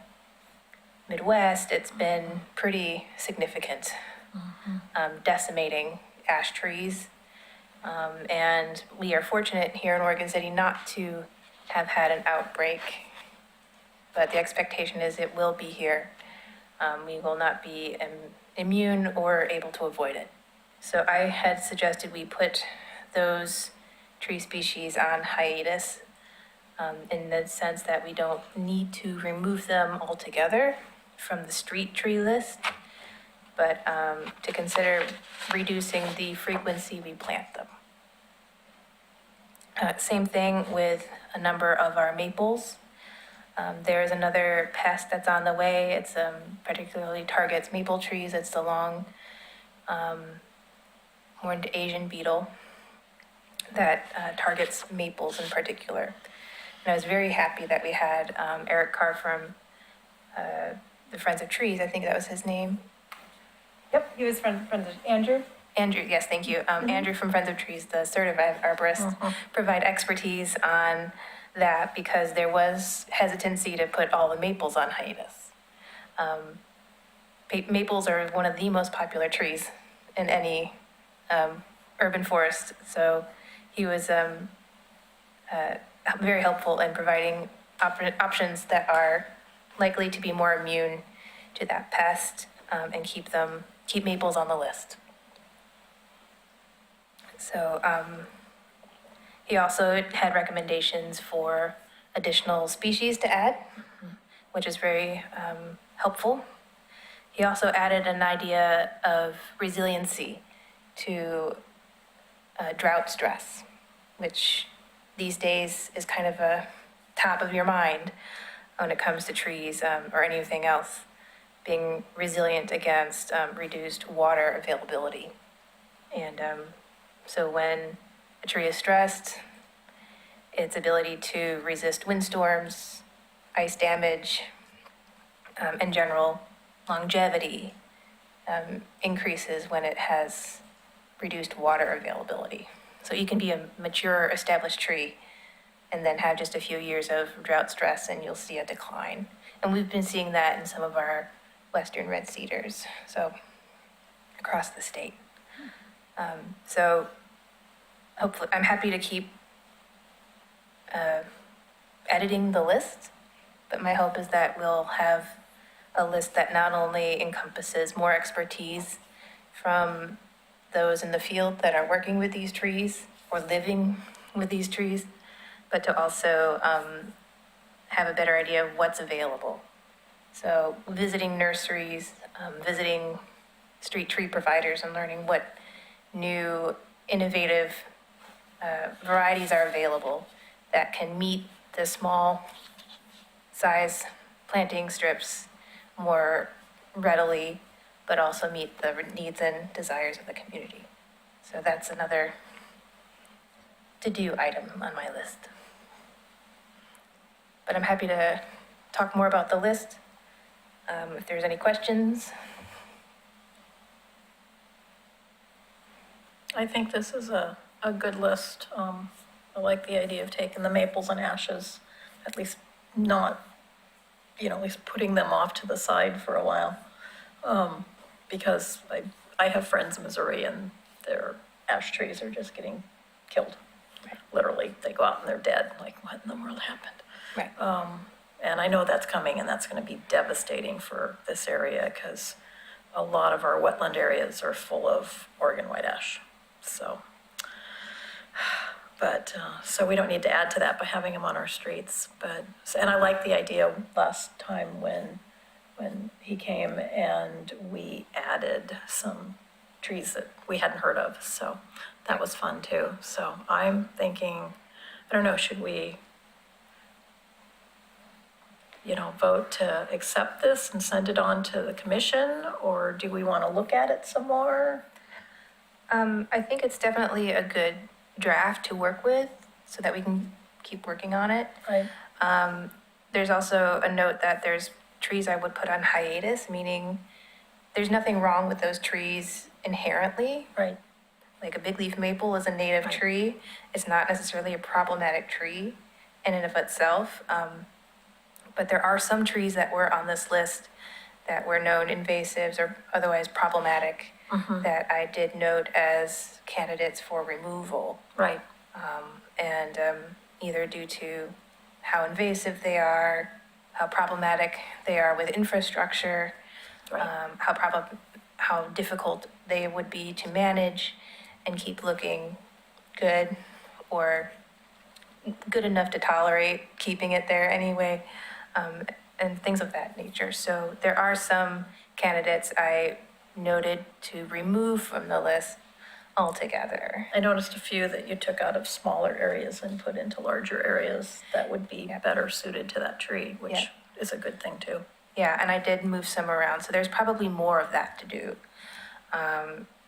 Midwest, it's been pretty significant, decimating ash trees. And we are fortunate here in Oregon City not to have had an outbreak, but the expectation is it will be here. We will not be immune or able to avoid it. So I had suggested we put those tree species on hiatus in the sense that we don't need to remove them altogether from the street tree list, but to consider reducing the frequency we plant them. Same thing with a number of our maples. There's another pest that's on the way. It's particularly targets maple trees. It's the long horned Asian beetle that targets maples in particular. And I was very happy that we had Eric Carr from the Friends of Trees, I think that was his name. Yep, he was friends of Andrew. Andrew, yes, thank you. Andrew from Friends of Trees, the certified arborist, provide expertise on that because there was hesitancy to put all the maples on hiatus. Maples are one of the most popular trees in any urban forest, so he was very helpful in providing options that are likely to be more immune to that pest and keep maples on the list. So he also had recommendations for additional species to add, which is very helpful. He also added an idea of resiliency to drought stress, which these days is kind of a top of your mind when it comes to trees or anything else, being resilient against reduced water availability. And so when a tree is stressed, its ability to resist windstorms, ice damage, and general longevity increases when it has reduced water availability. So you can be a mature, established tree and then have just a few years of drought stress and you'll see a decline. And we've been seeing that in some of our western red cedars, so across the state. So hopefully, I'm happy to keep editing the list, but my hope is that we'll have a list that not only encompasses more expertise from those in the field that are working with these trees or living with these trees, but to also have a better idea of what's available. So visiting nurseries, visiting street tree providers and learning what new innovative varieties are available that can meet the small size planting strips more readily, but also meet the needs and desires of the community. So that's another to-do item on my list. But I'm happy to talk more about the list. If there's any questions. I think this is a good list. I like the idea of taking the maples and ashes, at least not, at least putting them off to the side for a while. Because I have friends in Missouri and their ash trees are just getting killed. Literally, they go out and they're dead. Like, what in the world happened? Right. And I know that's coming, and that's going to be devastating for this area because a lot of our wetland areas are full of Oregon white ash. So, so we don't need to add to that by having them on our streets. And I like the idea last time when he came and we added some trees that we hadn't heard of. So that was fun too. So I'm thinking, I don't know, should we, vote to accept this and send it on to the commission, or do we want to look at it some more? I think it's definitely a good draft to work with so that we can keep working on it. Right. There's also a note that there's trees I would put on hiatus, meaning there's nothing wrong with those trees inherently. Right. Like a big leaf maple is a native tree. It's not necessarily a problematic tree in and of itself. But there are some trees that were on this list that were known invasives or otherwise problematic that I did note as candidates for removal. Right. And either due to how invasive they are, how problematic they are with infrastructure, Right. how difficult they would be to manage and keep looking good or good enough to tolerate keeping it there anyway, and things of that nature. So there are some candidates I noted to remove from the list altogether. I noticed a few that you took out of smaller areas and put into larger areas that would be better suited to that tree, which Yeah. is a good thing too. Yeah, and I did move some around, so there's probably more of that to do.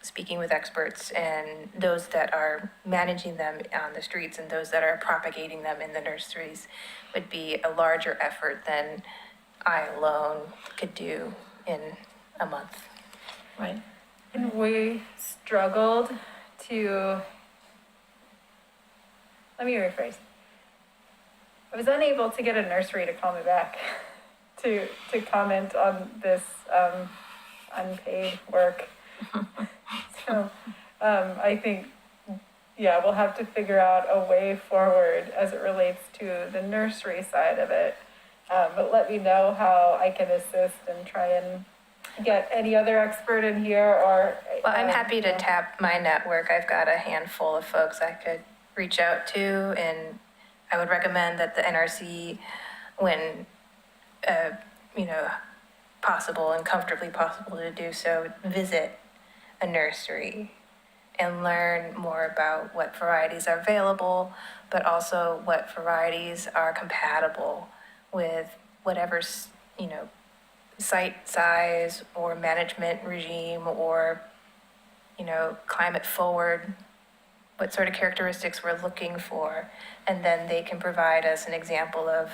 Speaking with experts and those that are managing them on the streets and those that are propagating them in the nurseries would be a larger effort than I alone could do in a month. Right. And we struggled to, let me rephrase. I was unable to get a nursery to call me back to comment on this unpaid work. So I think, yeah, we'll have to figure out a way forward as it relates to the nursery side of it. But let me know how I can assist and try and get any other expert in here or. Well, I'm happy to tap my network. I've got a handful of folks I could reach out to, and I would recommend that the NRC, when, possible and comfortably possible to do so, visit a nursery and learn more about what varieties are available, but also what varieties are compatible with whatever, site size or management regime or, climate forward, what sort of characteristics we're looking for. And then they can provide us an example of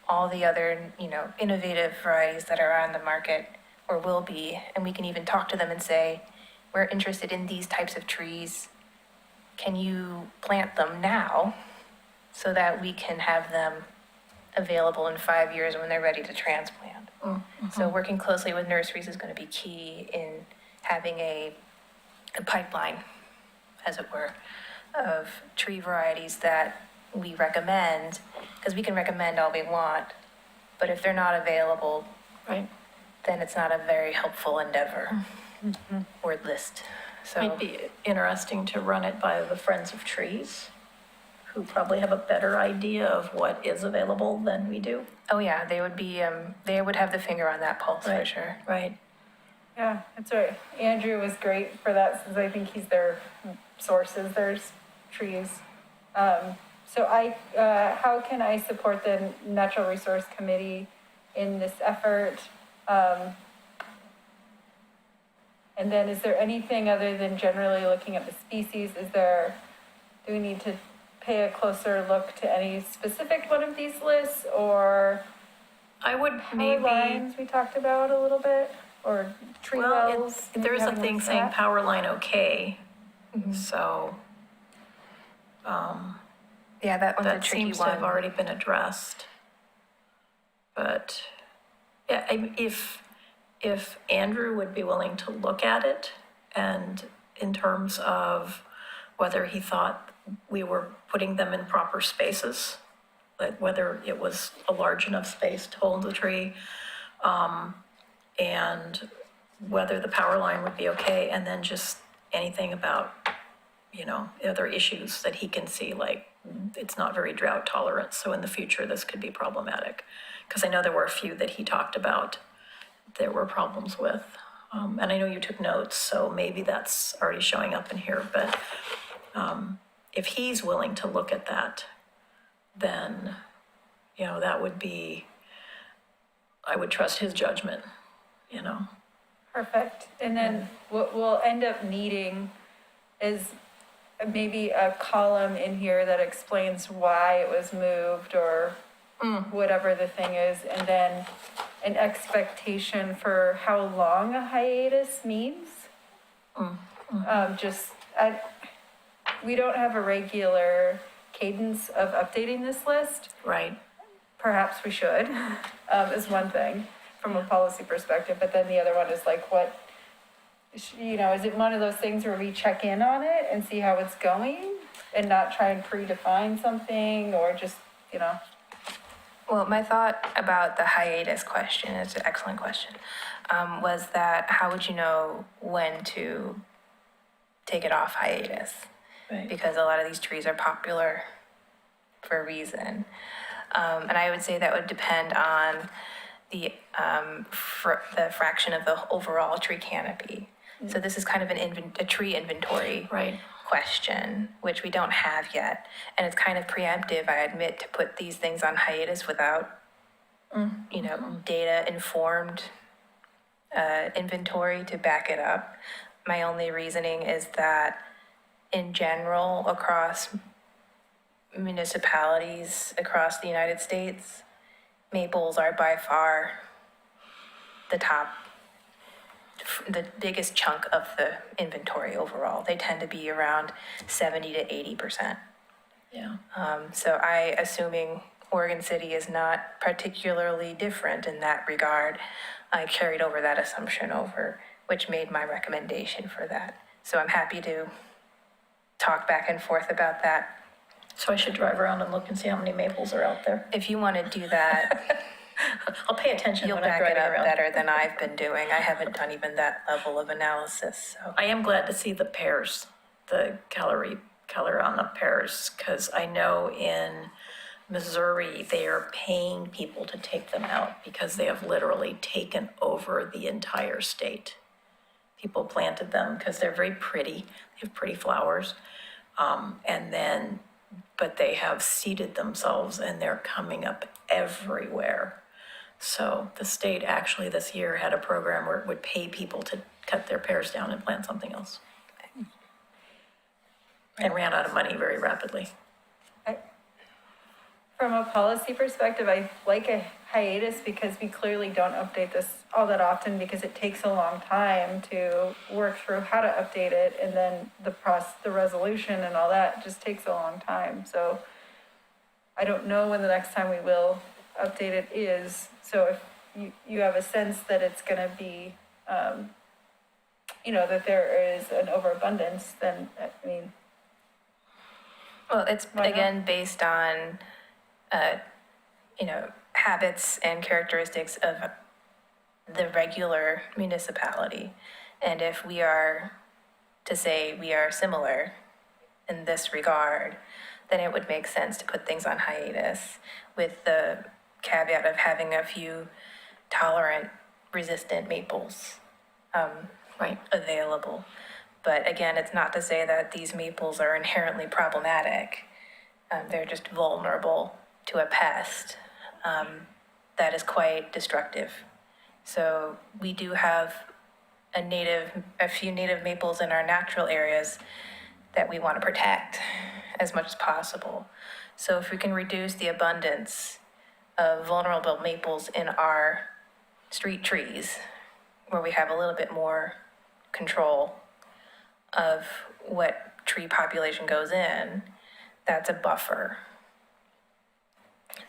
all the other, innovative varieties that are on the market or will be. And we can even talk to them and say, we're interested in these types of trees. Can you plant them now so that we can have them available in 5 years when they're ready to transplant? So working closely with nurseries is going to be key in having a pipeline, as it were, of tree varieties that we recommend, because we can recommend all we want, but if they're not available, Right. then it's not a very helpful endeavor or list. So, Might be interesting to run it by the Friends of Trees, who probably have a better idea of what is available than we do. oh yeah, they would have the finger on that pulse for Right. sure. Right. Yeah, that's right. Andrew was great for that, since I think he's their sources, there's trees. So how can I support the Natural Resource Committee in this effort? And then is there anything other than generally looking at the species? Do we need to pay a closer look to any specific one of these lists, or I would power maybe, lines we talked about a little bit, or tree well, wells? maybe there's a having thing looked saying at? power line okay, Mm-hmm. so Yeah, that one's a that tricky seems to have one. already been addressed. But, yeah, if Andrew would be willing to look at it, and in terms of whether he thought we were putting them in proper spaces, like whether it was a large enough space to hold the tree, and whether the power line would be okay, and then just anything about, other issues that he can see, like it's not very drought tolerant, so in the future this could be problematic. Because I know there were a few that he talked about there were problems with. And I know you took notes, so maybe that's already showing up in here, but if he's willing to look at that, then, that would be, I would trust his judgment, Perfect. And then what we'll end up needing is maybe a column in here that explains why it was moved, or whatever the thing is, and then an expectation for how long a hiatus means. We don't have a regular cadence of updating this list. right? Perhaps we should, is one thing from a policy perspective, but then the other one is like, is it one of those things where we check in on it and see how it's going and not try and predefine something, or just, Well, my thought about the hiatus question, it's an excellent question, was that how would you know when to take it off hiatus? Right. Because a lot of these trees are popular for a reason. And I would say that would depend on the fraction of the overall tree canopy. So this is kind of a tree inventory Right. question, which we don't have yet. And it's kind of preemptive, I admit, to put these things on hiatus without, data-informed inventory to back it up. My only reasoning is that in general, across municipalities across the United States, maples are by far the biggest chunk of the inventory overall. They tend to be around 70 to 80%. Yeah. So assuming Oregon City is not particularly different in that regard, I carried over that assumption over, which made my recommendation for that. So I'm happy to talk back and forth about that. So I should drive around and look and see how many maples are out there. If you want to do that, I'll pay attention you'll when I'm back it driving up around. better than I've been doing. I haven't done even that level of analysis, so. I am glad to see the pears, the color on the pears, because I know in Missouri, they are paying people to take them out because they have literally taken over the entire state. People planted them because they're very pretty, they have pretty flowers. But they have seeded themselves and they're coming up everywhere. So the state actually this year had a program where it would pay people to cut their pears down and plant something else. And ran out of money very rapidly. From a policy perspective, I like a hiatus because we clearly don't update this all that often, because it takes a long time to work through how to update it, and then the resolution and all that just takes a long time. So I don't know when the next time we will update it is. So if you have a sense that it's going to be, that there is an overabundance, then Well, it's Why not? again based on, habits and characteristics of the regular municipality. And if we are to say we are similar in this regard, then it would make sense to put things on hiatus with the caveat of having a few tolerant, resistant maples Right. available. But again, it's not to say that these maples are inherently problematic. They're just vulnerable to a pest that is quite destructive. So we do have a few native maples in our natural areas that we want to protect as much as possible. So if we can reduce the abundance of vulnerable maples in our street trees, where we have a little bit more control of what tree population goes in, that's a buffer.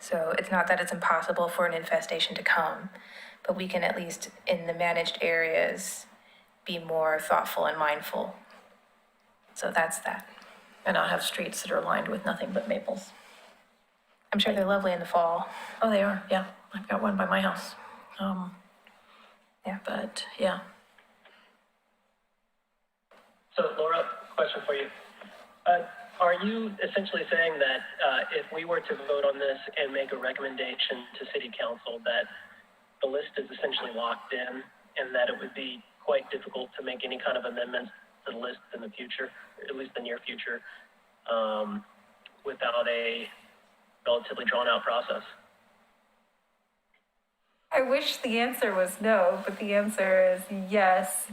So it's not that it's impossible for an infestation to come, but we can at least in the managed areas be more thoughtful and mindful. So that's that. And not have streets that are lined with nothing but maples. I'm sure they're lovely in the fall. Oh, they are, yeah. I've got one by my house. Yeah. But, yeah. So Laura, question for you. Are you essentially saying that if we were to vote on this and make a recommendation to city council that the list is essentially locked in and that it would be quite difficult to make any kind of amendments to the list in the future, at least the near future, without a relatively drawn out process? I wish the answer was no, but the answer is yes.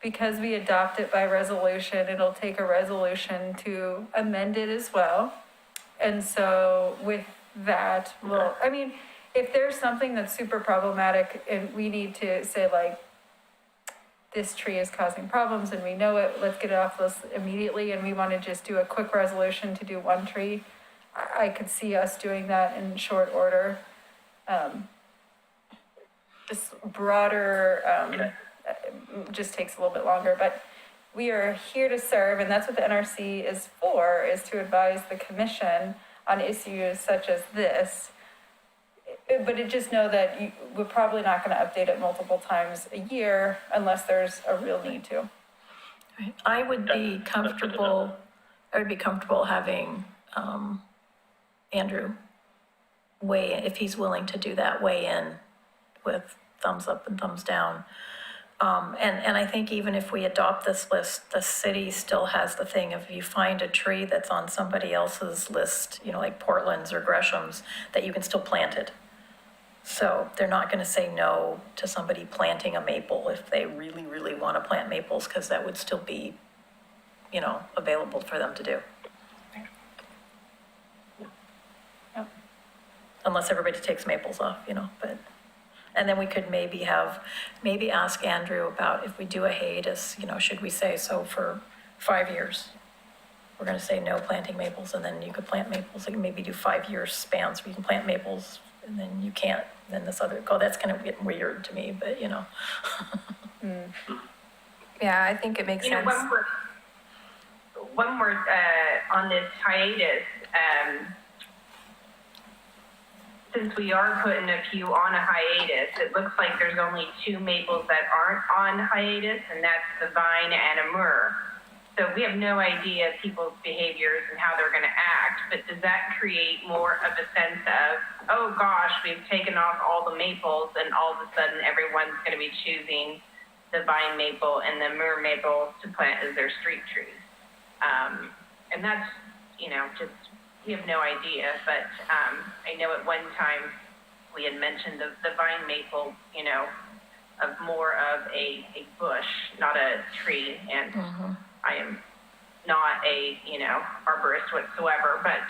Because we adopt it by resolution, it'll take a resolution to amend it as well. And so with that, well, I mean, if there's something that's super problematic and we need to say like, this tree is causing problems and we know it, let's get it off the list immediately, and we want to just do a quick resolution to do one tree, I could see us doing that in short order. This broader, just takes a little bit longer, but we are here to serve, and that's what the NRC is for, is to advise the commission on issues such as this. But just know that we're probably not going to update it multiple times a year unless there's a real need to. Right. I would be comfortable having Andrew weigh in, if he's willing to do that, weigh in with thumbs up and thumbs down. And I think even if we adopt this list, the city still has the thing of, if you find a tree that's on somebody else's list, you know, like Portland's or Gresham's, that you can still plant it. So they're not going to say no to somebody planting a maple if they really, really want to plant maples, because that would still be, you know, available for them to do. Yep. Unless everybody takes maples off, you know, but. And then we could maybe ask Andrew about, if we do a hiatus, you know, should we say so for 5 years? We're going to say no planting maples, and then you could plant maples. Like maybe do 5 year spans where you can plant maples and then you can't. Then this other, that's kind of getting weird to me, but you know. Yeah, I think it makes sense. One word on this hiatus. Since we are putting a few on a hiatus, it looks like there's only 2 maples that aren't on hiatus, and that's the vine and a myrrh. So we have no idea people's behaviors and how they're going to act, but does that create more of a sense of, oh gosh, we've taken off all the maples and all of a sudden everyone's going to be choosing the vine maple and the myrrh maple to plant as their street trees. And that's, you know, just, we have no idea, but I know at one time we had mentioned the vine maple, you know, of more of a bush, not a tree, and I am not a, you know, arborist whatsoever, but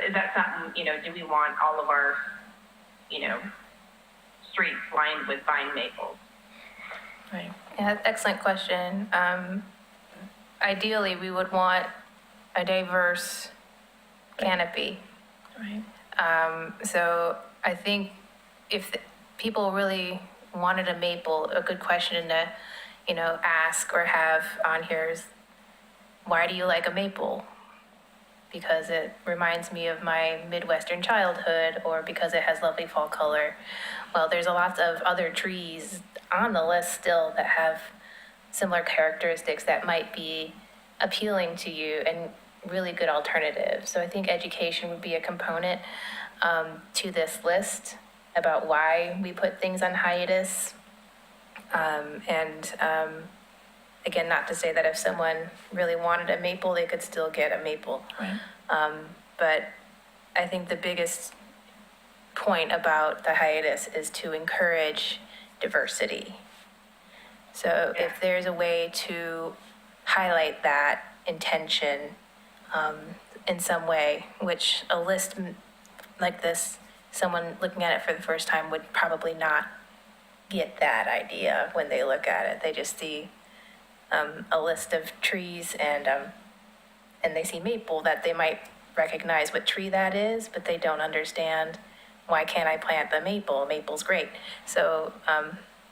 is that something, you know, do we want all of our, you know, streets lined with vine maples? Right. Yeah, excellent question. Ideally, we would want a diverse canopy. Right. So I think if people really wanted a maple, a good question to, you know, ask or have on here is, why do you like a maple? because it reminds me of my Midwestern childhood or because it has lovely fall color. Well, there's a lot of other trees on the list still that have similar characteristics that might be appealing to you and really good alternatives. So I think education would be a component to this list about why we put things on hiatus. Again, not to say that if someone really wanted a maple, they could still get a maple. Right. But I think the biggest point about the hiatus is to encourage diversity. So if there's a way to highlight that intention in some way, which a list like this, someone looking at it for the first time would probably not get that idea when they look at it. They just see a list of trees and they see maple, that they might recognize what tree that is, but they don't understand, why can't I plant the maple? Maple's great. So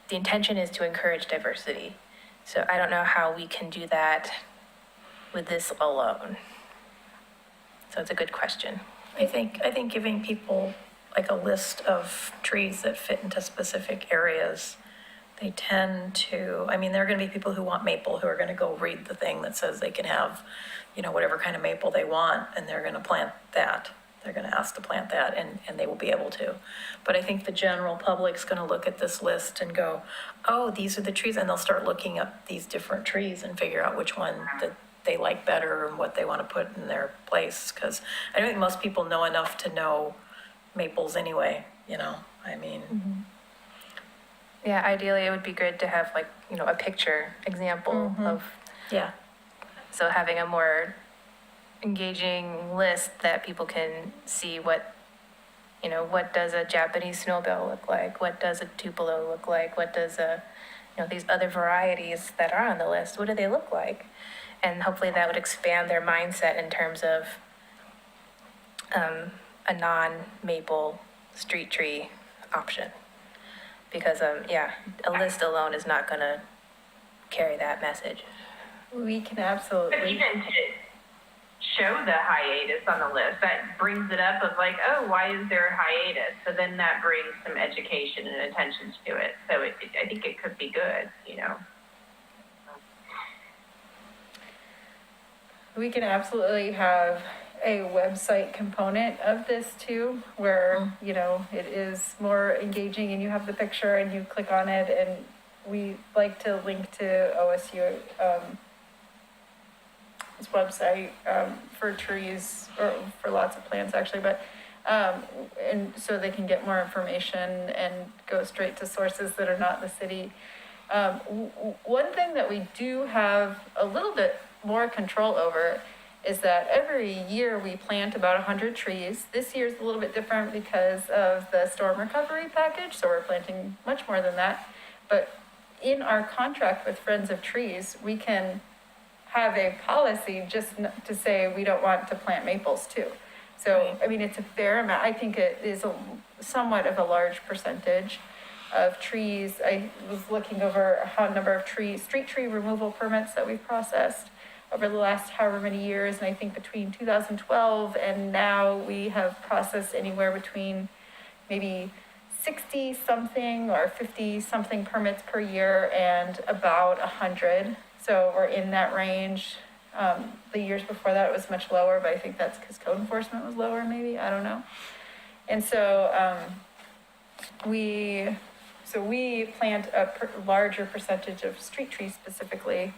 the intention is to encourage diversity. So I don't know how we can do that with this alone. So it's a good question. I think giving people like a list of trees that fit into specific areas, they tend to, I mean, there are going to be people who want maple who are going to go read the thing that says they can have, you know, whatever kind of maple they want, and they're going to plant that. They're going to ask to plant that, and they will be able to. But I think the general public's going to look at this list and go, oh, these are the trees, and they'll start looking up these different trees and figure out which one that they like better and what they want to put in their place. Because I don't think most people know enough to know maples anyway, you know, I mean. Mm-hmm. Yeah, ideally it would be good to have like, you know, a picture example of, Yeah. so having a more engaging list that people can see what, you know, what does a Japanese snowbell look like? What does a tupelo look like? What does these other varieties that are on the list, what do they look like? And hopefully that would expand their mindset in terms of a non-maple street tree option. Because, a list alone is not going to carry that message. We can But absolutely. even to show the hiatus on the list, that brings it up of like, oh, why is there a hiatus? So then that brings some education and attention to it. So I think it could be good, you know. We can absolutely have a website component of this too, where, you know, it is more engaging and you have the picture and you click on it, and we like to link to OSU, website, for trees, or for lots of plants actually, but, and so they can get more information and go straight to sources that are not the city. One thing that we do have a little bit more control over is that every year we plant about 100 trees. This year's a little bit different because of the storm recovery package, so we're planting much more than that. But in our contract with Friends of Trees, we can have a policy just to say we don't want to plant maples too. So, I mean, it's a fair amount. I think it is somewhat of a large percentage of trees. I was looking over a number of street tree removal permits that we've processed over the last however many years, and I think between 2012 and now we have processed anywhere between maybe 60-something or 50-something permits per year and about 100. So we're in that range. The years before that it was much lower, but I think that's because code enforcement was lower maybe, I don't know. And so we plant a larger percentage of street trees specifically.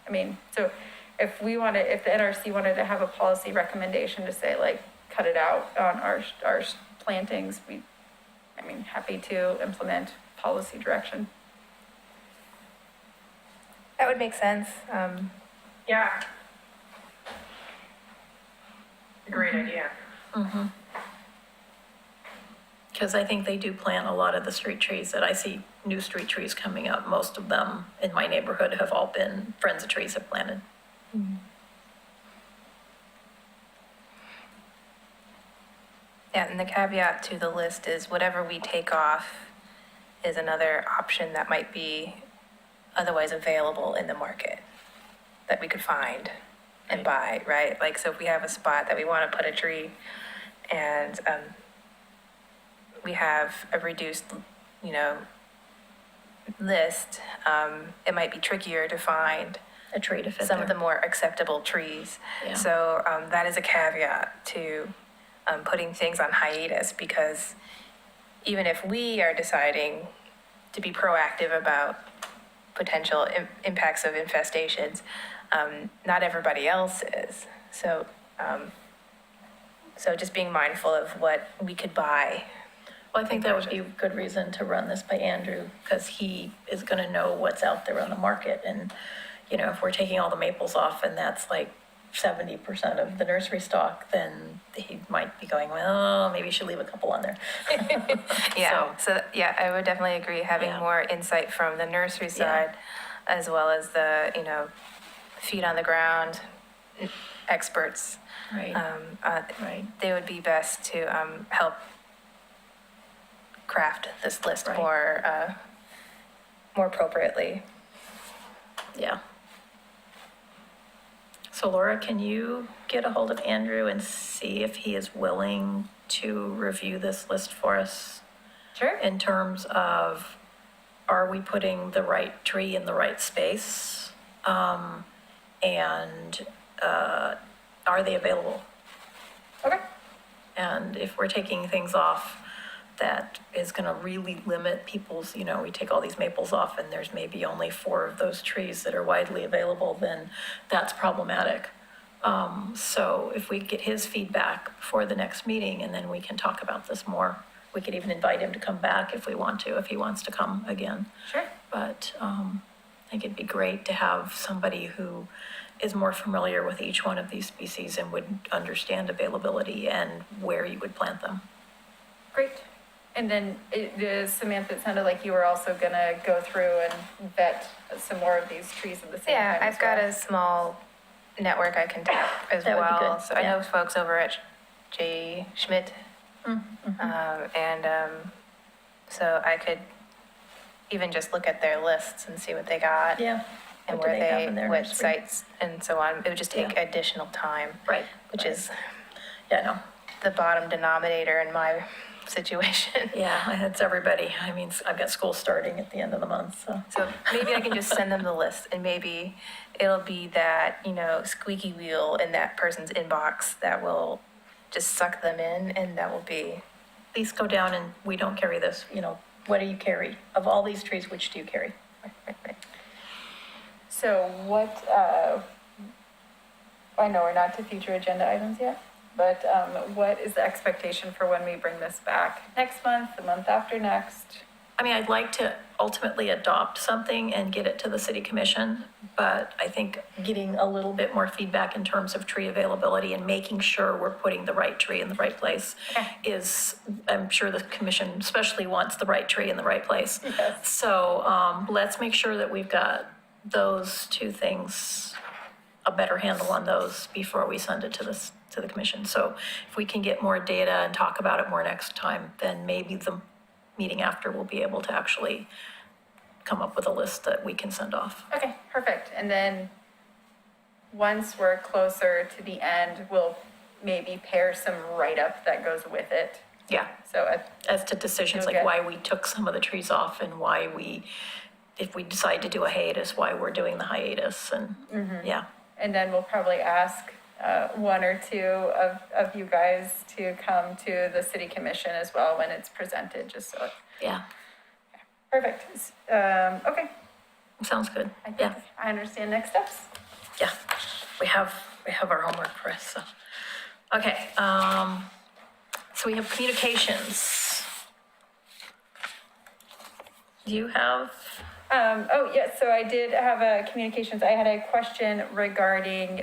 I mean, so if the NRC wanted to have a policy recommendation to say like, cut it out on our plantings, happy to implement policy direction. That would make sense. Yeah. Great idea. Because I think they do plant a lot of the street trees that I see, new street trees coming up. Most of them in my neighborhood have all been Friends of Trees have planted. Yeah, and the caveat to the list is whatever we take off is another option that might be otherwise available in the market that we could find. and buy, right? Like, so if we have a spot that we want to put a tree and, we have a reduced, list, it might be trickier to find A tree to fit some of the there. more acceptable trees. Yeah. So that is a caveat to putting things on hiatus, because even if we are deciding to be proactive about potential impacts of infestations, not everybody else is. So, so just being mindful of what we could buy. Well, I think that would be a good reason to run this by Andrew, because he is gonna know what's out there on the market. And, if we're taking all the maples off and that's like 70% of the nursery stock, then he might be going, well, maybe you should leave a couple on there. Yeah, so yeah, I would definitely agree, having Yeah. more insight from the nursery side, as well as the, feet on the ground experts. Right, right. They would be best to help craft this list Right. more appropriately. Yeah. So Laura, can you get a hold of Andrew and see if he is willing to review this list for us? Sure. In terms of, are we putting the right tree in the right space? And are they available? Okay. And if we're taking things off that is gonna really limit people's, we take all these maples off and there's maybe only 4 of those trees that are widely available, then that's problematic. So if we get his feedback before the next meeting, and then we can talk about this more. We could even invite him to come back if we want to, if he wants to come again. Sure. But I think it'd be great to have somebody who is more familiar with each one of these species and would understand availability and where you would plant them. Great. And then Samantha, it sounded like you were also gonna go through and vet some more of these trees at the same Yeah, time as I've got well. a small network I can tap as That would be well. good, So I yeah. know folks over at J. Schmidt. So I could even just look at their lists and see what they got. Yeah. And What do where they have in their what nursery? sites and so on. It would just take Yeah. additional time. Right. Which is Yeah, no. the bottom denominator in my situation. Yeah, it's everybody. I mean, I've got school starting at the end of the month, so. So maybe I can just send them the list, and maybe it'll be that, squeaky wheel in that person's inbox that will just suck them in, and that will be, Please go down and we don't carry this, what do you carry? Of all these trees, which do you carry? So what, I know we're not to future agenda items yet, but what is the expectation for when we bring this back? Next month, the month after next? I mean, I'd like to ultimately adopt something and get it to the city commission, but I think getting a little bit more feedback in terms of tree availability and making sure we're putting the right tree in the right place is, I'm sure the commission especially wants the right tree in the right place. Yes. So let's make sure that we've got those 2 things, a better handle on those before we send it to the commission. So if we can get more data and talk about it more next time, then maybe the meeting after we'll be able to actually come up with a list that we can send off. Okay, perfect. And then once we're closer to the end, we'll maybe pair some write-up that goes with it. Yeah, So as to decisions You'll like get- why we took some of the trees off and why if we decide to do a hiatus, why we're doing the hiatus and, yeah. and then we'll probably ask 1 or 2 of you guys to come to the city commission as well when it's presented, just so. Yeah, Perfect. Okay, sounds good. I think Yeah, I understand next steps. yeah. We have our homework for us, so. Okay, so we have communications. Do you have? Yes, so I did have a communications, I had a question regarding,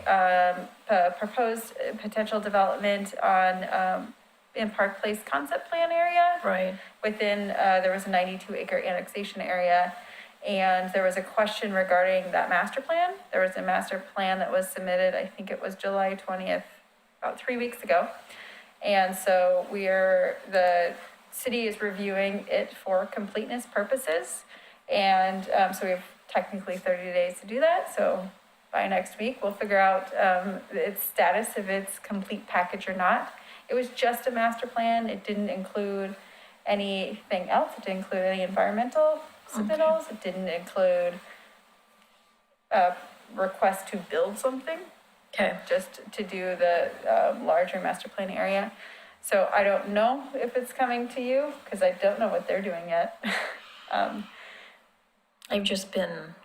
proposed potential development on, in Park Place concept plan area. Right. Within, there was a 92-acre annexation area, and there was a question regarding that master plan. There was a master plan that was submitted, I think it was July 20th, about 3 weeks ago. And so the city is reviewing it for completeness purposes. And so we have technically 30 days to do that. So by next week, we'll figure out its status, if it's complete package or not. It was just a master plan. It didn't include anything else. It didn't include any environmental submittals. It didn't include a request to build something, Okay, just to do the larger master plan area. So I don't know if it's coming to you, because I don't know what they're doing yet. I've just been,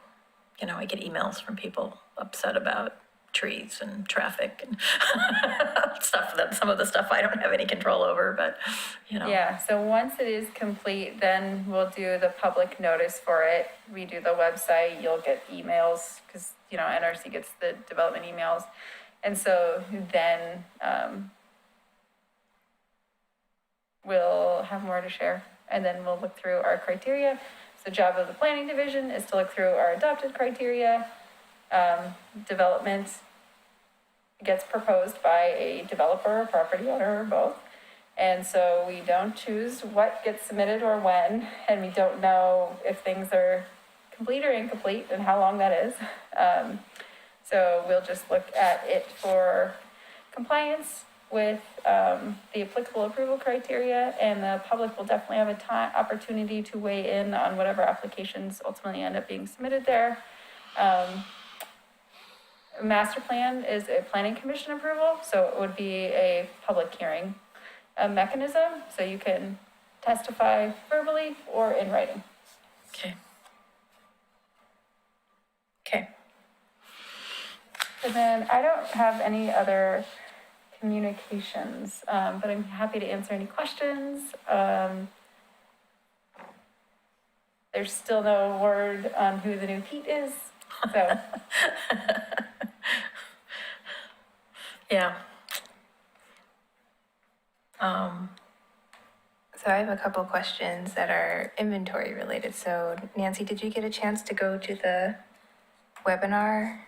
I get emails from people upset about trees and traffic and stuff, that some of the stuff I don't have any control over, but, Yeah, so once it is complete, then we'll do the public notice for it, redo the website, you'll get emails, because, NRC gets the development emails. And so then, we'll have more to share, and then we'll look through our criteria. So the job of the planning division is to look through our adopted criteria. Development gets proposed by a developer, a property owner, or both. And so we don't choose what gets submitted or when, and we don't know if things are complete or incomplete and how long that is. So we'll just look at it for compliance with the applicable approval criteria, and the public will definitely have opportunity to weigh in on whatever applications ultimately end up being submitted there. Master plan is a planning commission approval, so it would be a public hearing mechanism, so you can testify verbally or in writing. okay. Okay, And then I don't have any other communications, but I'm happy to answer any questions. There's still no word on who the new Pete is, so. yeah. So I have a couple questions that are inventory related. So Nancy, did you get a chance to go to the webinar?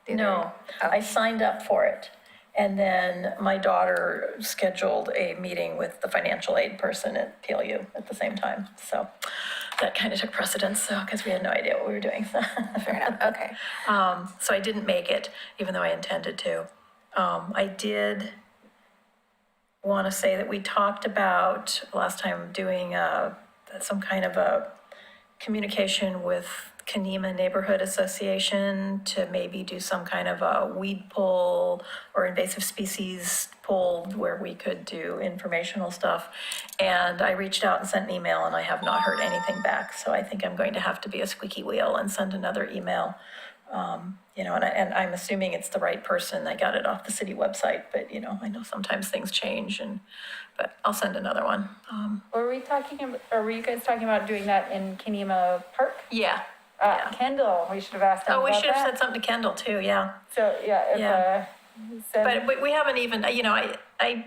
No, I signed up for it. And then my daughter scheduled a meeting with the financial aid person at PLU at the same time. So that kind of took precedence, because we had no idea what we were doing. So. Fair enough, okay. So I didn't make it, even though I intended to. I did want to say that we talked about last time doing some kind of a communication with Kamm Neighborhood Association to maybe do some kind of a weed pull or invasive species pull where we could do informational stuff. And I reached out and sent an email, and I have not heard anything back. So I think I'm going to have to be a squeaky wheel and send another email. And I'm assuming it's the right person. I got it off the city website, but I know sometimes things change, but I'll send another one. Were you guys talking about doing that in Kamm Park? Yeah. Kendall, we should have asked him Oh, we about should have that. said something to Kendall too, yeah. So, Yeah. send- But we haven't even, I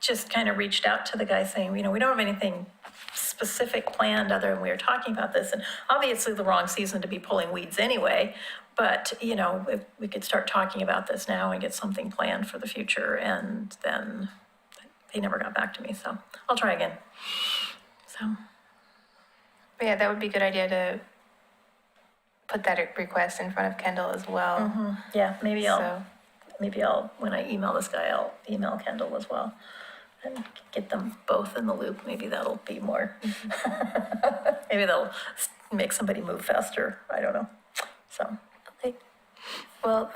just kind of reached out to the guy saying, we don't have anything specific planned other than we were talking about this. And obviously the wrong season to be pulling weeds anyway. But, if we could start talking about this now and get something planned for the future. And then they never got back to me, so I'll try again. So. But yeah, that would be a good idea to put that request in front of Kendall as well. Yeah, maybe So- I'll, when I email this guy, I'll email Kendall as well and get them both in the loop. Maybe that'll be more, maybe that'll make somebody move faster. I don't know. So, Okay. Well,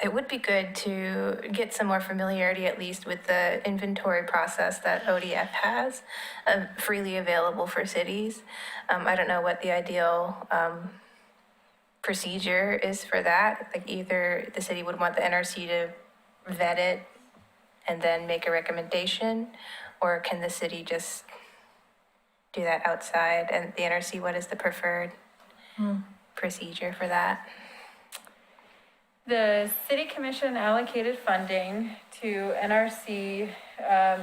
it would be good to get some more familiarity, at least with the inventory process that ODF has, freely available for cities. I don't know what the ideal procedure is for that. Like either the city would want the NRC to vet it and then make a recommendation, or can the city just do that outside? And the NRC, what is the preferred procedure for that? The city commission allocated funding to NRC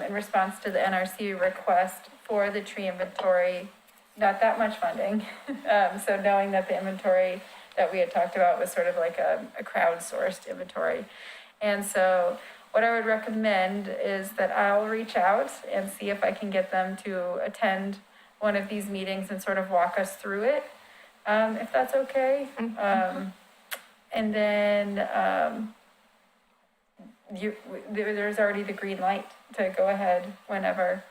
in response to the NRC request for the tree inventory. Not that much funding. So knowing that the inventory that we had talked about was sort of like a crowdsourced inventory. And so what I would recommend is that I'll reach out and see if I can get them to attend one of these meetings and sort of walk us through it, if that's okay. And then, there's already the green light to go ahead whenever,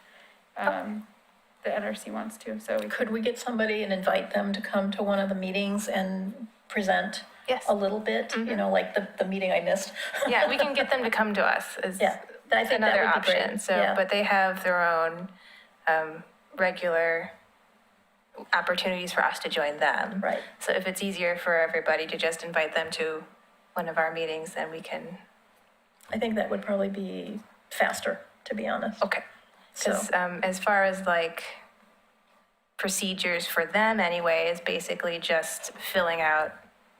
the NRC wants to, so we Could we get somebody and invite them to come to one of the meetings and present Yes. a little bit, you know, like the meeting I missed? Yeah, we can get them to come to us is Yeah, I think that another would be great. option. So, Yeah. but they have their own regular opportunities for us to join them. Right. So if it's easier for everybody to just invite them to one of our meetings, then we can, I think that would probably be faster, to be honest. okay. Because So- as far as like procedures for them anyway, is basically just filling out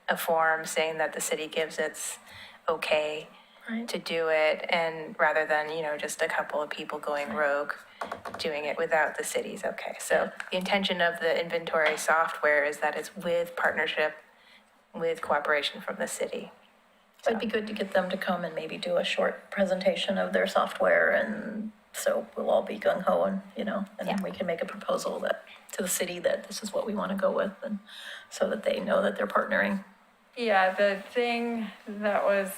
a form saying that the city gives its okay Right. to do it, and rather than, you know, just a couple of people going rogue, doing it without the city's okay. So the intention of the inventory software is that it's with partnership, with cooperation from the city. So it'd be good to get them to come and maybe do a short presentation of their software, and so we'll all be gung ho and, you know, and then Yeah. we can make a proposal that, to the city, that this is what we want to go with, and so that they know that they're partnering. Yeah, the thing that was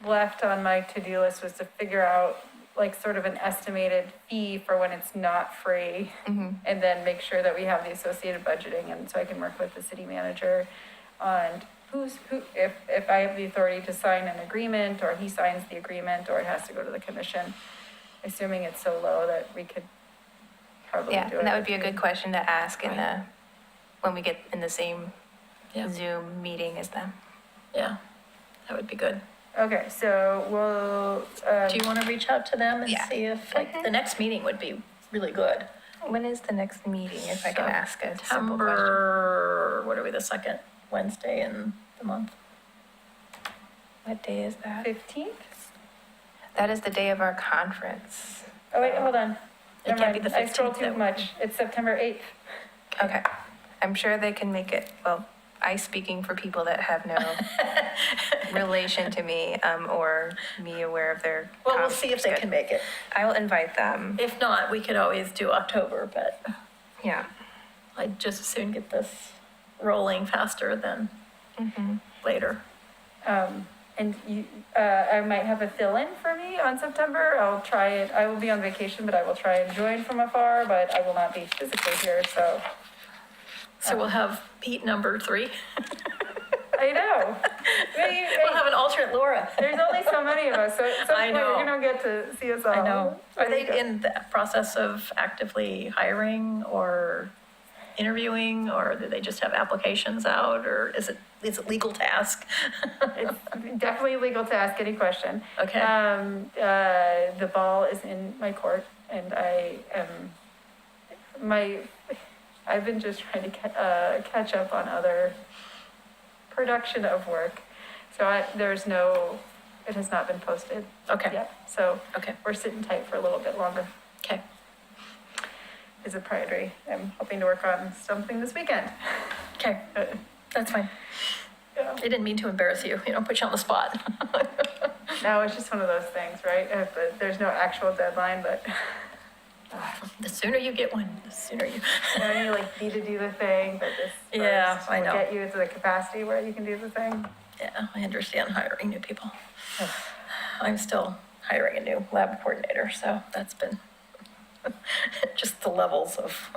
left on my to-do list was to figure out like sort of an estimated fee for when it's not free. And then make sure that we have the associated budgeting, and so I can work with the city manager on if I have the authority to sign an agreement, or he signs the agreement, or it has to go to the commission, assuming it's so low that we could probably do Yeah, it. and that would be a good question to ask in Right. the, when we get in the same Yeah. Zoom meeting as them. Yeah, that would be good. Okay, so we'll, Do you want to reach out to them and Yeah. see if, like, the next meeting would be really good? When is the next meeting, if I can ask a simple question? September, what are we, the second Wednesday in the month? What day is that? 15th? That is the day of our conference. Oh, wait, hold on. It Never can't be mind. the I scrolled 15th, too that much. It's September 8th. Okay. I'm sure they can make it, well, I speaking for people that have no relation to me, or me aware of their. Well, we'll see if they can make it. I will invite them. If not, we could always do October, but Yeah. I'd just as soon get this rolling faster than later. And you, I might have a fill-in for me on September. I'll try it. I will be on vacation, but I will try and join from afar, but I will not be physically here, so. So we'll have Pete number 3. I know. We'll have an alternate Laura. There's only so many of us, so at some I point know. you're gonna get to see us all. I know. Are they There you in the process of actively hiring or interviewing, or do they just have applications out, or is it legal to ask? go. It's definitely legal to ask any question. Okay. The ball is in my court, and I am, I've been just trying to catch up on other production of work. So it has not been posted Okay. yet. So Okay. we're sitting tight for a little bit longer. Okay. Is a priority. I'm hoping to work on something this weekend. Okay. That's fine. Yeah. I didn't mean to embarrass you, put you on the spot. No, it's just one of those things, right? There's no actual deadline, but The sooner you get one, the sooner you. you like need to do the thing, but this Yeah, first I will know. get you to the capacity where you can do the thing. Yeah, I understand hiring new people. I'm still hiring a new lab coordinator, so that's been just the levels of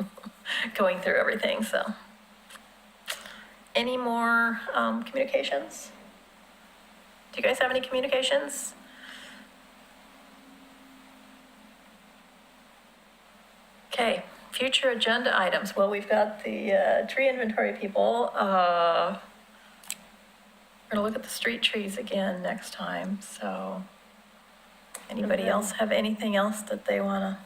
going through everything, so. Any more communications? Do you guys have any communications? Okay, future agenda items. Well, we've got the tree inventory people. We're gonna look at the street trees again next time, so. Anybody else have anything else that they wanna?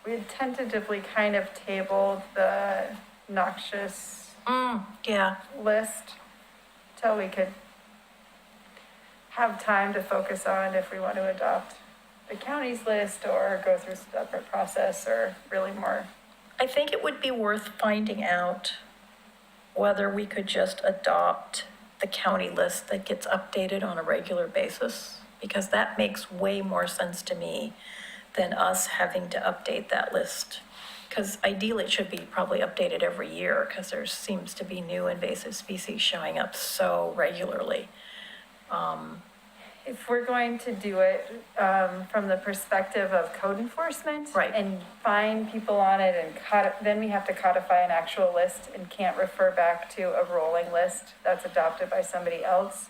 We had tentatively kind of tabled the noxious Yeah, list till we could have time to focus on if we want to adopt the county's list or go through a separate process or really more. I think it would be worth finding out whether we could just adopt the county list that gets updated on a regular basis, because that makes way more sense to me than us having to update that list Because ideally it should be probably updated every year, because there seems to be new invasive species showing up so regularly. If we're going to do it from the perspective of code enforcement. Right. And fine people on it and then we have to codify an actual list and can't refer back to a rolling list that's adopted by somebody else.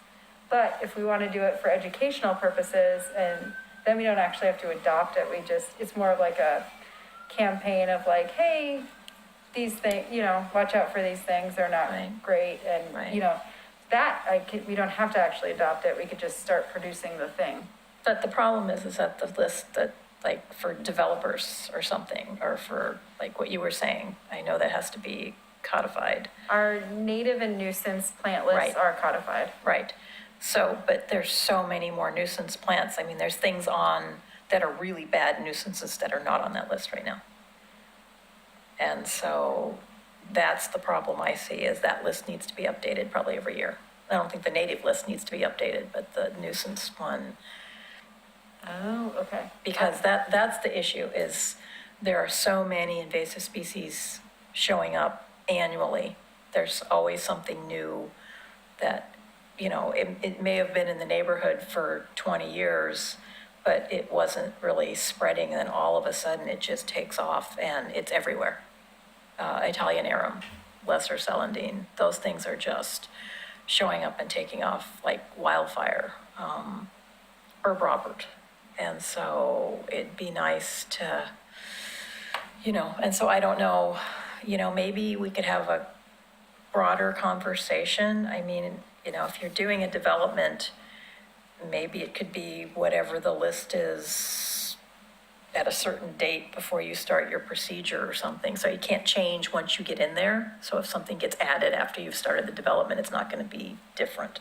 But if we want to do it for educational purposes, and then we don't actually have to adopt it, it's more of like a campaign of like, hey, these things, watch out for these things, they're not Right. great, and, Right. we don't have to actually adopt it, we could just start producing the thing. But the problem is that the list that, like, for developers or something, or for, like, what you were saying, I know that has to be codified. Our native and nuisance plant lists Right. are codified. Right. So, but there's so many more nuisance plants. I mean, there's things on that are really bad nuisances that are not on that list right now. And so that's the problem I see, is that list needs to be updated probably every year. I don't think the native list needs to be updated, but the nuisance one, Oh, okay. because that's the issue, is there are so many invasive species showing up annually. There's always something new that, it may have been in the neighborhood for 20 years, but it wasn't really spreading, and then all of a sudden it just takes off and it's everywhere. Italian arum, lesser celandine, those things are just showing up and taking off like wildfire. Herb Robert. And so it'd be nice to, and so I don't know, maybe we could have a broader conversation. I mean, if you're doing a development, maybe it could be whatever the list is at a certain date before you start your procedure or something. So you can't change once you get in there. So if something gets added after you've started the development, it's not going to be different.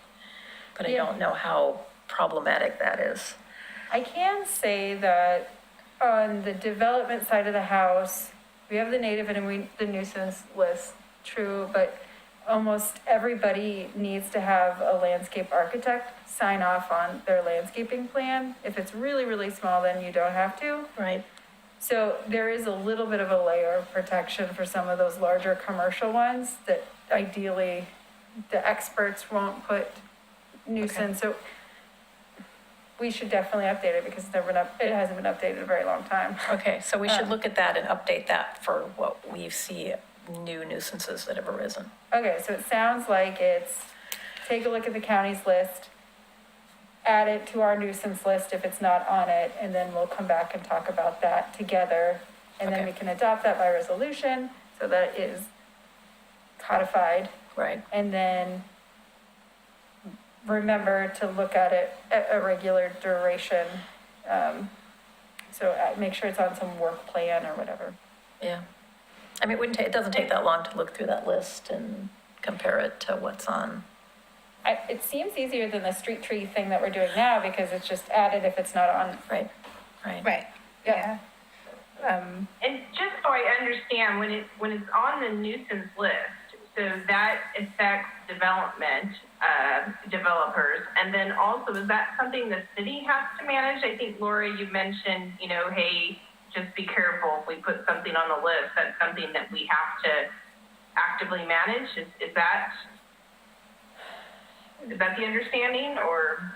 But I don't know how problematic that is. I can say that on the development side of the house, we have the native and the nuisance list, true, but almost everybody needs to have a landscape architect sign off on their landscaping plan. If it's really, really small, then you don't have to. Right. So there is a little bit of a layer of protection for some of those larger commercial ones that ideally the experts won't put nuisance. So we should definitely update it because it hasn't been updated in a very long time. Okay, so we should look at that and update that for what we see new nuisances that have arisen. Okay, so it sounds like it's take a look at the county's list, add it to our nuisance list if it's not on it, and then we'll come back and talk about that together. And then Okay. we can adopt that by resolution so that it is codified. Right. And then remember to look at it at a regular duration. Make sure it's on some work plan or whatever. Yeah. I mean, it doesn't take that long to look through that list and compare it to what's on. It seems easier than the street tree thing that we're doing now because it's just added if it's not on. Right. Right. Yeah. And just so I understand, when it's on the nuisance list, so that affects development, developers, and then also, is that something the city has to manage? I think, Laura, you mentioned, hey, just be careful if we put something on the list, that's something that we have to actively manage. Is that the understanding, or?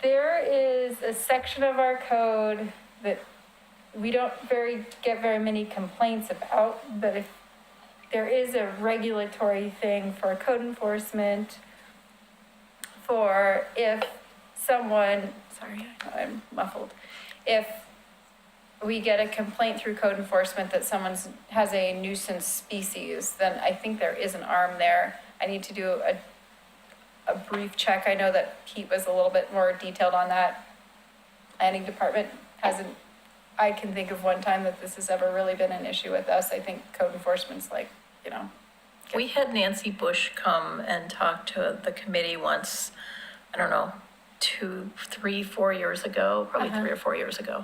There is a section of our code that we don't get very many complaints about, but if there is a regulatory thing for code enforcement for if someone, sorry, I'm muffled, if we get a complaint through code enforcement that someone has a nuisance species, then I think there is an arm there. I need to do a brief check. I know that Pete was a little bit more detailed on that. Planning department hasn't, I can think of one time that this has ever really been an issue with us. I think code enforcement's like, We had Nancy Bush come and talk to the committee once, I don't know, 2, 3, 4 years ago, probably 3 or 4 years ago.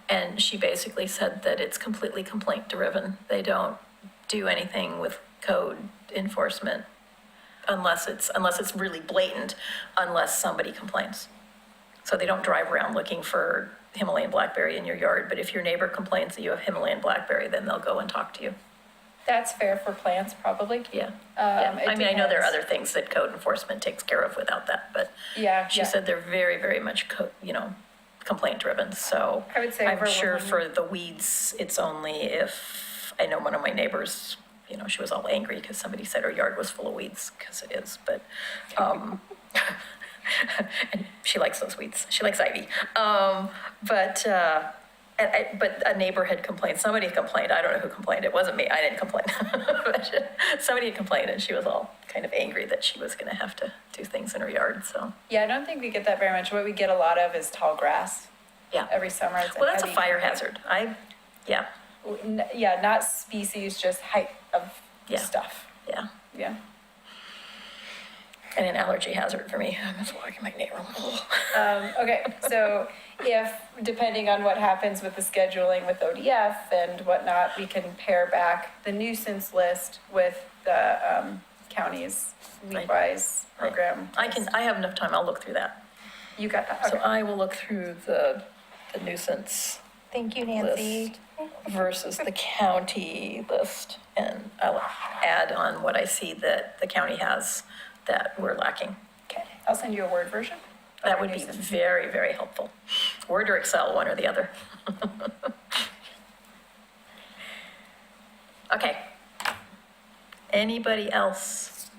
And she basically said that it's completely complaint driven. They don't do anything with code enforcement unless it's really blatant, unless somebody complains. So they don't drive around looking for Himalayan blackberry in your yard, but if your neighbor complains that you have Himalayan blackberry, then they'll go and talk to you. That's fair for plants, probably. Yeah. Yeah. It I mean, I know there are depends. other things that code enforcement takes care of without that, but Yeah, she yeah. said they're very, very much, complaint driven, so. I would say I'm over sure 100. for the weeds, it's only if, I know one of my neighbors, she was all angry because somebody said her yard was full of weeds, because it is, but, and she likes those weeds, she likes ivy. But a neighbor had complained, somebody complained, I don't know who complained, it wasn't me, I didn't complain. But somebody had complained and she was all kind of angry that she was gonna have to do things in her yard, so. Yeah, I don't think we get that very much. What we get a lot of is tall grass. Yeah. Every summer. It's Well, that's a heavy- fire hazard, yeah, Yeah, not species, just height of Yeah. stuff. yeah. Yeah. And an allergy hazard for me, I'm just walking my neighbor. Okay, so if, depending on what happens with the scheduling with ODF and whatnot, we can pair back the nuisance list with the county's lead-wise program. I have enough time, I'll look through that. You got that, So okay. I will look through the nuisance Thank you, Nancy. list versus the county list, and I'll add on what I see that the county has that we're lacking. Okay, I'll send you a Word version. of That our would be nuisance. very, very helpful. Word or Excel, one or the other. Okay. Anybody else?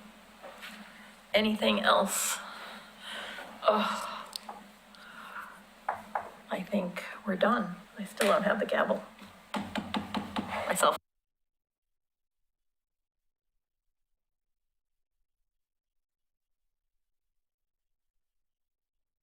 Anything else? Oh. I think we're done. I still don't have the gavel.